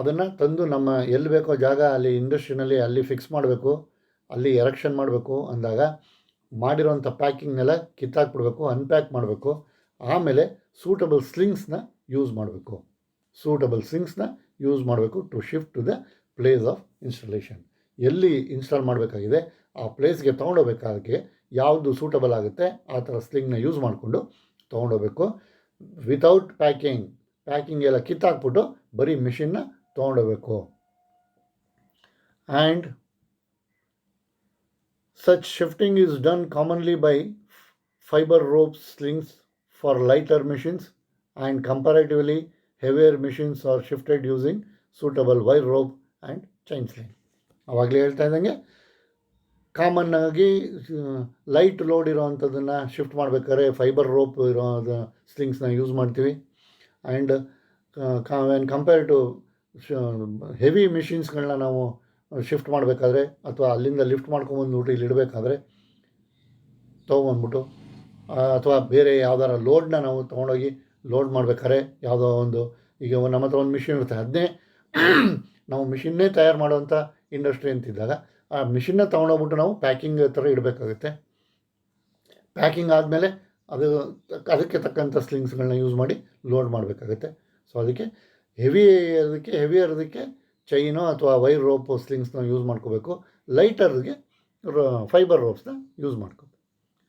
ಅದನ್ನು ತಂದು ನಮ್ಮ ಎಲ್ಲಿ ಬೇಕೋ ಜಾಗ ಅಲ್ಲಿ ಇಂಡಸ್ಟ್ರಿನಲ್ಲಿ ಅಲ್ಲಿ ಫಿಕ್ಸ್ ಮಾಡಬೇಕು, ಅಲ್ಲಿ ಎರೆಕ್ಷನ್ ಮಾಡಬೇಕು. ಅಂದಾಗ ಮಾಡಿರೋಂಥ ಪ್ಯಾಕಿಂಗ್ನೆಲ್ಲ ಕಿತ್ತಾಕ್ಬಿಡ್ಬೇಕು, ಅನ್ಪ್ಯಾಕ್ ಮಾಡಬೇಕು. ಆಮೇಲೆ ಸೂಟಬಲ್ ಸ್ಲಿಂಗ್ಸ್ನ ಯೂಸ್ ಮಾಡಬೇಕು. To shift to the place of installation. ಎಲ್ಲಿ ಇನ್ಸ್ಟಾಲ್ ಮಾಡಬೇಕಾಗಿದೆ ಆ ಪ್ಲೇಸ್ಗೆ ತೊಗೊಂಡೋಗ್ಬೇಕಾದ್ರೆ ಯಾವುದು ಸೂಟಬಲ್ ಆಗುತ್ತೆ ಆ ಥರ ಸ್ಲಿಂಗ್ನ ಯೂಸ್ ಮಾಡಿಕೊಂಡು ತೊಗೊಂಡೋಗ್ಬೇಕು. ವಿತೌಟ್ ಪ್ಯಾಕಿಂಗ್ ಎಲ್ಲ ಕಿತ್ತಾಕ್ಬಿಟ್ಟು ಬರೀ ಮಿಷಿನ್ನ ತೊಗೊಂಡೋಗ್ಬೇಕು. And such shifting is done commonly by fibre rope slings for lighter machines and comparatively heavier machines are shifted using suitable wire rope and chain sling. ಆವಾಗಲೇ ಹೇಳ್ತಾ ಇದ್ದಂಗೆ ಕಾಮನ್ನಾಗಿ ಲೈಟ್ ಲೋಡ್ ಇರೋವಂಥದ್ದನ್ನು ಶಿಫ್ಟ್ ಮಾಡಬೇಕಾದ್ರೆ ಫೈಬರ್ ರೋಪ್ ಇರೋ ಸ್ಲಿಂಗ್ಸ್ನ use ಮಾಡ್ತೀವಿ. And when compare to heavy ಮಿಷಿನ್ಸ್ಗಳನ್ನ ನಾವು ಶಿಫ್ಟ್ ಮಾಡಬೇಕಾದ್ರೆ ಅಥವಾ ಅಲ್ಲಿಂದ ಲಿಫ್ಟ್ ಮಾಡ್ಕೊಂಬಂದ್ಬಿಟ್ಟು ಇಲ್ಲಿ ಇಡಬೇಕಾದ್ರೆ ತೊಗೊಂಬಂದ್ಬಿಟ್ಟು ಅಥವಾ ಬೇರೆ ಯಾವ್ದಾರ ಲೋಡ್ನ ನಾವು ತೊಗೊಂಡೋಗಿ ಲೋಡ್ ಮಾಡ್ಬೇಕಾದ್ರೆ ಯಾವುದೋ ಒಂದು ಈಗ ನಮ್ಮ ಹತ್ರ ಒಂದು ಮಿಷಿನ್ ಇರುತ್ತೆ, ಅದನ್ನೇ ನಾವು ಮಿಷಿನ್ನೇ ತಯಾರು ಮಾಡುವಂಥ ಇಂಡಸ್ಟ್ರಿ ಅಂತಿದ್ದಾಗ ಆ ಮಿಷಿನ್ನ ತೊಗೊಂಡೋಗ್ಬಿಟ್ಟು ನಾವು ಪ್ಯಾಕಿಂಗ್ ಥರ ಇಡಬೇಕಾಗುತ್ತೆ. ಪ್ಯಾಕಿಂಗ್ ಆದಮೇಲೆ ಅದಕ್ಕೆ ತಕ್ಕಂಥ ಸ್ಲಿಂಗ್ಸ್ಗಳನ್ನ ಯೂಸ್ ಮಾಡಿ ಲೋಡ್ ಮಾಡಬೇಕಾಗುತ್ತೆ. ಸೊ ಅದಕ್ಕೆ ಹೆವಿಯರ್ದಕ್ಕೆ ಚೈನೋ ಅಥವಾ ವೈರ್ ರೋಪ್ ಸ್ಲಿಂಗ್ಸ್ನ ಯೂಸ್ ಮಾಡ್ಕೋಬೇಕು. ಲೈಟರ್ಗೆ ಫೈಬರ್ ರೋಪ್ಸ್ನ ಯೂಸ್ ಮಾಡ್ಕೋಬೇಕು.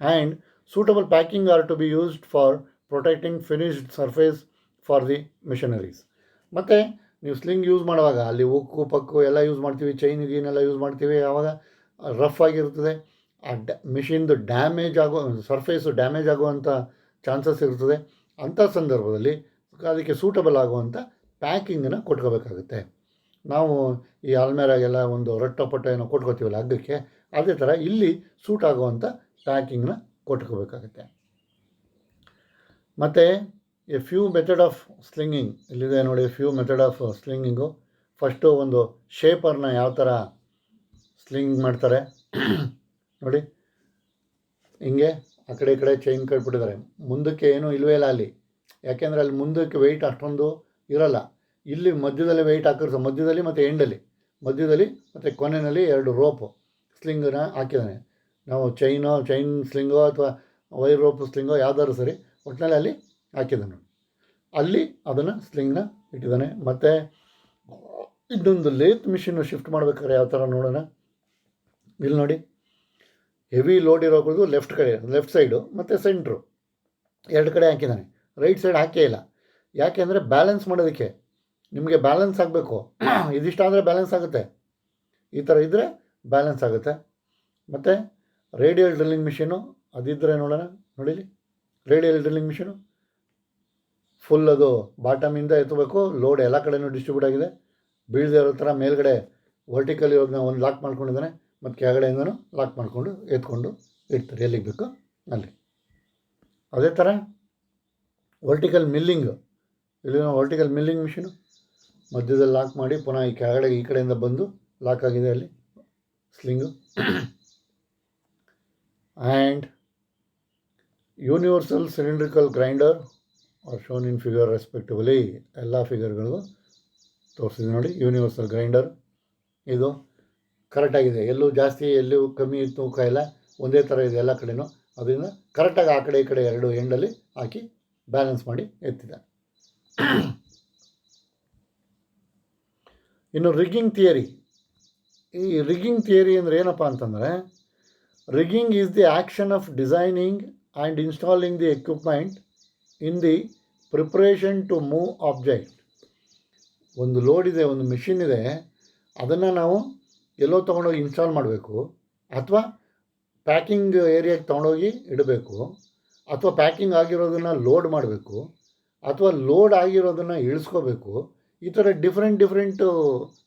And suitable packing are to be used for protecting finished surface for the machineries. ಮತ್ತು ನೀವು ಸ್ಲಿಂಗ್ ಯೂಸ್ ಮಾಡುವಾಗ ಅಲ್ಲಿ ಉಕ್ಕು ಪಕ್ಕು ಎಲ್ಲ ಯೂಸ್ ಮಾಡ್ತೀವಿ, ಚೈನ್ ಗೀನೆಲ್ಲ ಯೂಸ್ ಮಾಡ್ತೀವಿ. ಆವಾಗ ರಫ್ ಆಗಿರ್ತದೆ, ಆ ಮಿಷಿನ್ದು ಸರ್ಫೇಸು ಡ್ಯಾಮೇಜ್ ಆಗುವಂಥ ಚಾನ್ಸಸ್ ಇರ್ತದೆ. ಅಂಥ ಸಂದರ್ಭದಲ್ಲಿ ಅದಕ್ಕೆ ಸೂಟಬಲ್ ಆಗುವಂಥ ಪ್ಯಾಕಿಂಗನ್ನು ಕೊಟ್ಕೋಬೇಕಾಗುತ್ತೆ. ನಾವು ಈ ಅಲ್ಮೇರಾಗೆಲ್ಲ ಒಂದು ರಟ್ಟಪಟ್ಟ ಏನೋ ಕೊಟ್ಕೋತೀವಲ್ಲ ಹಗ್ಗಕ್ಕೆ, ಅದೇ ಥರ ಇಲ್ಲಿ ಸೂಟ್ ಆಗುವಂಥ ಪ್ಯಾಕಿಂಗ್ನ ಕೊಟ್ಕೋಬೇಕಾಗುತ್ತೆ. ಮತ್ತು a few method of slinging ಇಲ್ಲಿದೆ ನೋಡಿ. Few method of slinging. First ಒಂದು ಶೇಪರ್ನ ಯಾವ ಥರ ಸ್ಲಿಂಗ್ ಮಾಡ್ತಾರೆ ನೋಡಿ. ಹಿಂಗೆ ಆ ಕಡೆ ಈ ಕಡೆ ಚೈನ್ ಕಟ್ಬಿಟ್ಟಿದ್ದಾರೆ. ಮುಂದಕ್ಕೆ ಏನೂ ಇಲ್ಲವೇ ಇಲ್ಲ ಅಲ್ಲಿ, ಯಾಕೆಂದರೆ ಅಲ್ಲಿ ಮುಂದಕ್ಕೆ ವೆಯ್ಟ್ ಅಷ್ಟೊಂದು ಇರೋಲ್ಲ. ಇಲ್ಲಿ ಮಧ್ಯದಲ್ಲಿ ವೆಯ್ಟ್ ಹಾಕಿರ್ತಾರೆ, ಮಧ್ಯದಲ್ಲಿ ಮತ್ತು ಎಂಡಲ್ಲಿ, ಮಧ್ಯದಲ್ಲಿ ಮತ್ತು ಕೊನೆಯಲ್ಲಿ 2 ರೋಪು ಸ್ಲಿಂಗನ್ನ ಹಾಕಿದ್ದಾನೆ. ನಾವು ಚೈನ್ ಸ್ಲಿಂಗೋ ಅಥವಾ ವೈರ್ ರೋಪ್ ಸ್ಲಿಂಗೋ ಯಾವ್ದಾದ್ರು ಸರಿ, ಒಟ್ಟಿನಲ್ಲಿ ಅಲ್ಲಿ ಹಾಕಿದ್ದಾನೆ. ಅಲ್ಲಿ ಅದನ್ನು ಸ್ಲಿಂಗ್ನ ಇಟ್ಟಿದ್ದಾನೆ. ಮತ್ತು ಇನ್ನೊಂದು ಲೇತ್ ಮಿಷಿನ್ನು ಶಿಫ್ಟ್ ಮಾಡ್ಬೇಕಾದ್ರೆ ಯಾವ ಥರ ನೋಡೋಣ. ಇಲ್ಲಿ ನೋಡಿ, ಹೆವಿ ಲೋಡ್ ಇರೋದು ಲೆಫ್ಟ್ ಸೈಡು ಮತ್ತು ಸೆಂಟ್ರು 2 ಕಡೆ ಹಾಕಿದ್ದಾನೆ. ರೈಟ್ ಸೈಡ್ ಹಾಕೇ ಇಲ್ಲ. ಯಾಕೆ ಅಂದರೆ ಬ್ಯಾಲೆನ್ಸ್ ಮಾಡೋದಕ್ಕೆ, ನಿಮಗೆ ಬ್ಯಾಲೆನ್ಸ್ ಆಗಬೇಕು. ಇದಿಷ್ಟಾದರೆ ಬ್ಯಾಲೆನ್ಸ್ ಆಗುತ್ತೆ, ಈ ಥರ ಇದ್ದರೆ ಬ್ಯಾಲೆನ್ಸ್ ಆಗುತ್ತೆ. ಮತ್ತು ರೇಡಿಯಲ್ ಡ್ರಿಲ್ಲಿಂಗ್ ಮಿಷಿನು ಅದಿದ್ದರೆ ನೋಡೋಣ. ನೋಡಿಲಿ, ರೇಡಿಯಲ್ ಡ್ರಿಲ್ಲಿಂಗ್ ಮಿಷಿನು ಫುಲ್ ಅದು ಬಾಟಮಿಂದ ಎತ್ತಬೇಕು. ಲೋಡ್ ಎಲ್ಲ ಕಡೆಯೂ ಡಿಸ್ಟ್ರಿಬ್ಯೂಟ್ ಆಗಿದೆ. ಬೀಳದೇ ಇರೋ ಥರ ಮೇಲ್ಗಡೆ ವರ್ಟಿಕಲ್ ಇರೋದನ್ನ ಒಂದು ಲಾಕ್ ಮಾಡ್ಕೊಂಡಿದ್ದಾನೆ, ಮತ್ತು ಕೆಳಗಡೆಯಿಂದನೂ ಲಾಕ್ ಮಾಡಿಕೊಂಡು ಎತ್ಕೊಂಡು ಇಡ್ತಾರೆ ಎಲ್ಲಿಗೆ ಬೇಕು ಅಲ್ಲಿ. ಅದೇ ಥರ ವರ್ಟಿಕಲ್ ಮಿಲ್ಲಿಂಗ್, ಇಲ್ಲಿ ವರ್ಟಿಕಲ್ ಮಿಲ್ಲಿಂಗ್ ಮಿಷಿನು ಮಧ್ಯದಲ್ಲಿ ಲಾಕ್ ಮಾಡಿ ಪುನಃ ಈ ಕೆಳಗಡೆ ಈ ಕಡೆಯಿಂದ ಬಂದು ಲಾಕ್ ಆಗಿದೆ ಅಲ್ಲಿ sling. And universal cylindrical grinder are shown in figure respectively. ಎಲ್ಲ ಫಿಗರ್ಗಳಿಗೂ ತೋರಿಸಿದೆ ನೋಡಿ. ಯೂನಿವರ್ಸಲ್ ಗ್ರೈಂಡರ್ ಇದು ಕರೆಕ್ಟಾಗಿದೆ, ಎಲ್ಲೂ ಜಾಸ್ತಿ ಎಲ್ಲೂ ಕಮ್ಮಿ ತೂಕ ಇಲ್ಲ, ಒಂದೇ ಥರ ಇದೆ ಎಲ್ಲ ಕಡೆಯೂ. ಅದರಿಂದ ಕರೆಕ್ಟಾಗಿ ಆ ಕಡೆ ಈ ಕಡೆ 2 ಎಂಡಲ್ಲಿ ಹಾಕಿ ಬ್ಯಾಲೆನ್ಸ್ ಮಾಡಿ ಎತ್ತಿದೆ. ಇನ್ನು ರಿಗ್ಗಿಂಗ್ ಥಿಯರಿ. ಈ ರಿಗ್ಗಿಂಗ್ ಥಿಯರಿ ಅಂದರೆ ಏನಪ್ಪ ಅಂತಂದರೆ, rigging is the action of designing and installing the equipment in the preparation to move object. ಒಂದು ಲೋಡ್ ಇದೆ, ಒಂದು ಮಿಷಿನ್ ಇದೆ, ಅದನ್ನು ನಾವು ಎಲ್ಲೋ ತೊಗೊಂಡೋಗಿ ಇನ್ಸ್ಟಾಲ್ ಮಾಡಬೇಕು, ಅಥವಾ ಪ್ಯಾಕಿಂಗ್ ಏರಿಯಾಗೆ ತೊಗೊಂಡೋಗಿ ಇಡಬೇಕು, ಅಥವಾ ಪ್ಯಾಕಿಂಗ್ ಆಗಿರೋದನ್ನು ಲೋಡ್ ಮಾಡಬೇಕು, ಅಥವಾ ಲೋಡ್ ಆಗಿರೋದನ್ನು ಇಳಿಸ್ಕೋಬೇಕು. ಈ ಥರ ಡಿಫ್ರೆಂಟು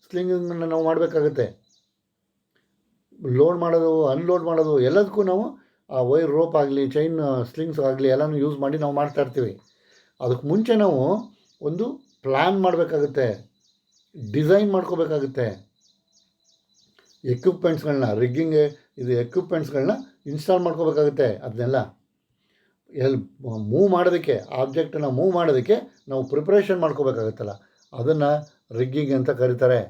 ಸ್ಲಿಂಗನ್ನು ನಾವು ಮಾಡಬೇಕಾಗುತ್ತೆ. ಲೋಡ್ ಮಾಡೋದು, ಅನ್ಲೋಡ್ ಮಾಡೋದು ಎಲ್ಲದಕ್ಕೂ ನಾವು ಆ ವೈರ್ ರೋಪ್ ಆಗಲಿ, ಚೈನ್ ಸ್ಲಿಂಗ್ಸ್ ಆಗಲಿ ಎಲ್ಲನೂ ಯೂಸ್ ಮಾಡಿ ನಾವು ಮಾಡ್ತಾಯಿರ್ತೀವಿ. ಅದಕ್ಕೆ ಮುಂಚೆ ನಾವು ಒಂದು ಪ್ಲ್ಯಾನ್ ಮಾಡಬೇಕಾಗುತ್ತೆ, ಡಿಸೈನ್ ಮಾಡ್ಕೋಬೇಕಾಗುತ್ತೆ. ಎಕ್ವಿಪ್ಮೆಂಟ್ಸ್ಗಳನ್ನ ಎಕ್ವಿಪ್ಮೆಂಟ್ಸ್ಗಳನ್ನ ಇನ್ಸ್ಟಾಲ್ ಮಾಡ್ಕೋಬೇಕಾಗುತ್ತೆ. ಅದನ್ನೆಲ್ಲ ಮೂವ್ ಮಾಡೋದಕ್ಕೆ, ಆಬ್ಜೆಕ್ಟನ್ನು ಮೂವ್ ಮಾಡೋದಕ್ಕೆ ನಾವು ಪ್ರಿಪ್ರೇಷನ್ ಮಾಡ್ಕೋಬೇಕಾಗುತ್ತಲ್ಲ, ಅದನ್ನು ರಿಗ್ಗಿಂಗ್ ಅಂತ ಕರೀತಾರೆ.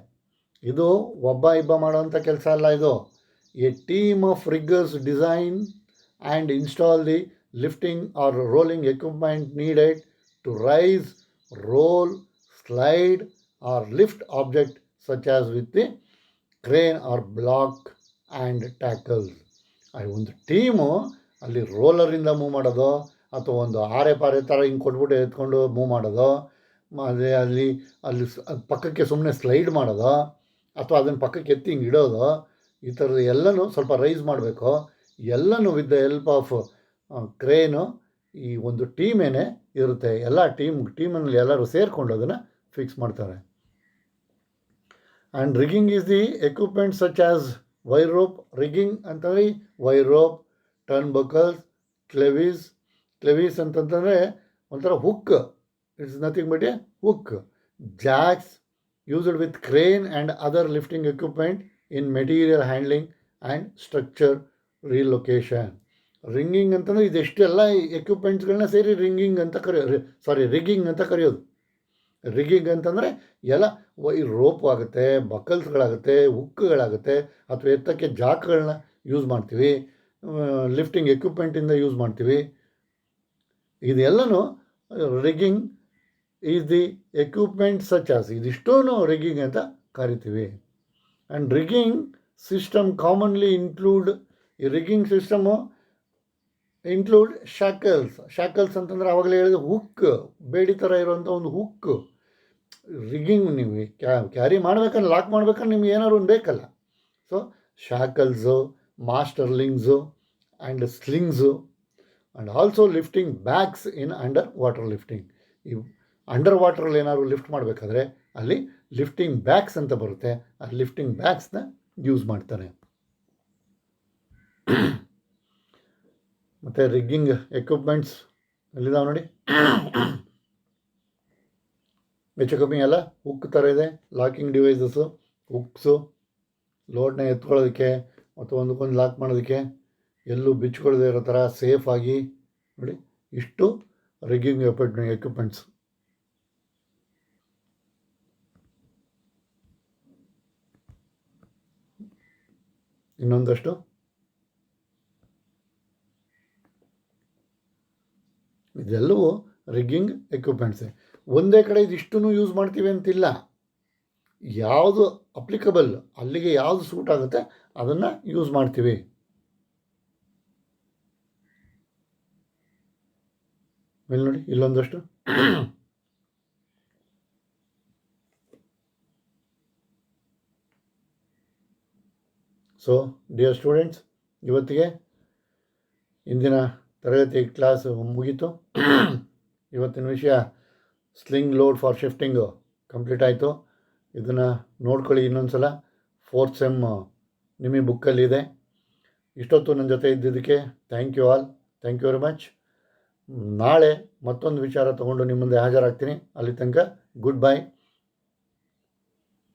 ಇದು ಒಬ್ಬ ಇಬ್ಬ ಮಾಡೋವಂಥ ಕೆಲಸ ಅಲ್ಲ. ಇದು a team of riggers design and install the lifting or rolling equipment needed to raise, roll, slide or lift object such as with the crane or block and tackles. ಒಂದು ಟೀಮು ಅಲ್ಲಿ ರೋಲರಿಂದ ಮೂವ್ ಮಾಡೋದು, ಅಥವಾ ಒಂದು ಆರೆ ಪಾರೆ ಥರ ಹಿಂಗೆ ಕೊಟ್ಬಿಟ್ಟು ಎತ್ಕೊಂಡು ಮೂವ್ ಮಾಡೋದು, ಅದೇ ಅಲ್ಲಿ ಪಕ್ಕಕ್ಕೆ ಸುಮ್ಮನೆ ಸ್ಲೈಡ್ ಮಾಡೋದು, ಅಥವಾ ಅದನ್ನು ಪಕ್ಕಕ್ಕೆ ಎತ್ತಿ ಹಿಂಗೆ ಇಡೋದು, ಈ ಥರದ್ದು ಎಲ್ಲನೂ ಸ್ವಲ್ಪ ರೈಸ್ ಮಾಡಬೇಕು. ಎಲ್ಲನೂ with the help of crane. ಈ ಒಂದು ಟೀಮೇನೆ ಇರುತ್ತೆ, ಎಲ್ಲ ಟೀಮಲ್ಲಿ ಎಲ್ಲರೂ ಸೇರಿಕೊಂಡು ಅದನ್ನು ಫಿಕ್ಸ್ ಮಾಡ್ತಾರೆ. And rigging is the equipment such as wire rope. Rigging ಅಂತಂದರೆ ವೈರ್ ರೋಪ್, ಟರ್ನ್ ಬಕಲ್ಸ್, ಕ್ಲೆವೀಸ್ ಅಂತಂತಂದರೆ ಒಂಥರ hook. It's nothing but A hook. Jacks used with crane and other lifting equipment in material handling and structure relocation. Ringing ಅಂತಂದರೆ ಇದೆಷ್ಟೆಲ್ಲ ಎಕ್ವಿಪ್ಮೆಂಟ್ಸ್ಗಳನ್ನ ಸೇರಿ ringing ಅಂತ rigging ಅಂತ ಕರೆಯೋದು. Rigging ಅಂತಂದರೆ ಎಲ್ಲ ರೋಪ್ ಆಗುತ್ತೆ, ಬಕಲ್ಸ್ಗಳಾಗುತ್ತೆ, ಹುಕ್ಗಳಾಗುತ್ತೆ, ಅಥವಾ ಎತ್ತಕ್ಕೆ ಜಾಕ್ಗಳನ್ನ ಯೂಸ್ ಮಾಡ್ತೀವಿ, ಲಿಫ್ಟಿಂಗ್ ಎಕ್ವಿಪ್ಮೆಂಟಿಂದ ಯೂಸ್ ಮಾಡ್ತೀವಿ. ಇದೆಲ್ಲನೂ rigging is the equipment such as, ಇದಿಷ್ಟೂ ರಿಗ್ಗಿಂಗ್ ಅಂತ ಕರಿತೀವಿ. ಆ್ಯಂಡ್ ರಿಗ್ಗಿಂಗ್ ಸಿಸ್ಟಮ್ ಕಾಮನ್ಲಿ ಈ ರಿಗ್ಗಿಂಗ್ ಸಿಸ್ಟಮು ಇನ್ಕ್ಲೂಡ್ ಶಾಕಲ್ಸ್ ಅಂತಂದರೆ ಆವಾಗಲೇ ಹೇಳಿದ ಹುಕ್, ಬೇಡಿ ಥರ ಇರೋವಂಥ ಒಂದು ಹುಕ್. ರಿಗ್ಗಿಂಗ್ ನೀವು ಕ್ಯಾರಿ ಮಾಡ್ಬೇಕಂದ್ರೆ, ಲಾಕ್ ಮಾಡ್ಬೇಕಂದ್ರೆ ನಿಮ್ಗೆ ಏನಾದ್ರು ಒಂದು ಬೇಕಲ್ಲ. So shackles, master links and slings, and also lifting bags in underwater lifting. ಈ ಅಂಡರ್ ವಾಟ್ರಲ್ಲಿ ಏನಾದ್ರು ಲಿಫ್ಟ್ ಮಾಡಬೇಕಾದ್ರೆ ಅಲ್ಲಿ ಲಿಫ್ಟಿಂಗ್ ಬ್ಯಾಗ್ಸ್ ಅಂತ ಬರುತ್ತೆ, ಆ ಲಿಫ್ಟಿಂಗ್ ಬ್ಯಾಗ್ಸ್ನ ಯೂಸ್ ಮಾಡ್ತಾರೆ. ಮತ್ತು ರಿಗ್ಗಿಂಗ್ ಎಕ್ವಿಪ್ಮೆಂಟ್ಸ್ ಎಲ್ಲಿದ್ದಾವೆ ನೋಡಿ, ಹೆಚ್ಚು ಕಮ್ಮಿ ಎಲ್ಲ ಹುಕ್ ಥರ ಇದೆ. ಲಾಕಿಂಗ್ ಡಿವೈಸಸ್ಸು, ಹುಕ್ಸು, ಲೋಡ್ನ ಎತ್ಕೊಳ್ಳೋದಕ್ಕೆ ಅಥವಾ ಒಂದಕ್ಕೊಂದು ಲಾಕ್ ಮಾಡೋದಕ್ಕೆ, ಎಲ್ಲೂ ಬಿಚ್ಕೊಳ್ಳದೆ ಇರೋ ಥರ ಸೇಫಾಗಿ ನೋಡಿ, ಇಷ್ಟು ರಿಗ್ಗಿಂಗ್ ಎಕ್ವಿಪ್ಮೆಂಟ್ಸ್. ಇನ್ನೊಂದಷ್ಟು ಇದೆಲ್ಲವೂ ರಿಗ್ಗಿಂಗ್ ಎಕ್ವಿಪ್ಮೆಂಟ್ಸೇ. ಒಂದೇ ಕಡೆ ಇದಿಷ್ಟೂ ಯೂಸ್ ಮಾಡ್ತೀವಿ ಅಂತಿಲ್ಲ. ಯಾವುದು ಅಪ್ಲಿಕಬಲ್, ಅಲ್ಲಿಗೆ ಯಾವುದು ಸೂಟ್ ಆಗುತ್ತೆ ಅದನ್ನು ಯೂಸ್ ಮಾಡ್ತೀವಿ. ಮೇಲೆ ನೋಡಿ ಇಲ್ಲೊಂದಷ್ಟು. ಸೊ ಡಿಯರ್ ಸ್ಟೂಡೆಂಟ್ಸ್, ಇವತ್ತಿಗೆ ಇಂದಿನ ತರಗತಿ ಕ್ಲಾಸ್ ಮುಗೀತು. ಇವತ್ತಿನ ವಿಷಯ sling load for shifting complete ಆಯಿತು. ಇದನ್ನು ನೋಡ್ಕೊಳ್ಳಿ ಇನ್ನೊಂದು ಸಲ. 4th ಸೆಮ್ ನಿಮಗೆ ಬುಕ್ಕಲ್ಲಿದೆ. ಇಷ್ಟೊತ್ತು ನನ್ನ ಜೊತೆ ಇದ್ದಿದ್ದಕ್ಕೆ thank you all, thank you very much. ನಾಳೆ ಮತ್ತೊಂದು ವಿಚಾರ ತೊಗೊಂಡು ನಿಮ್ಮ ಮುಂದೆ ಹಾಜರಾಗ್ತೀನಿ. ಅಲ್ಲಿ ತನಕ ಗುಡ್ ಬೈ.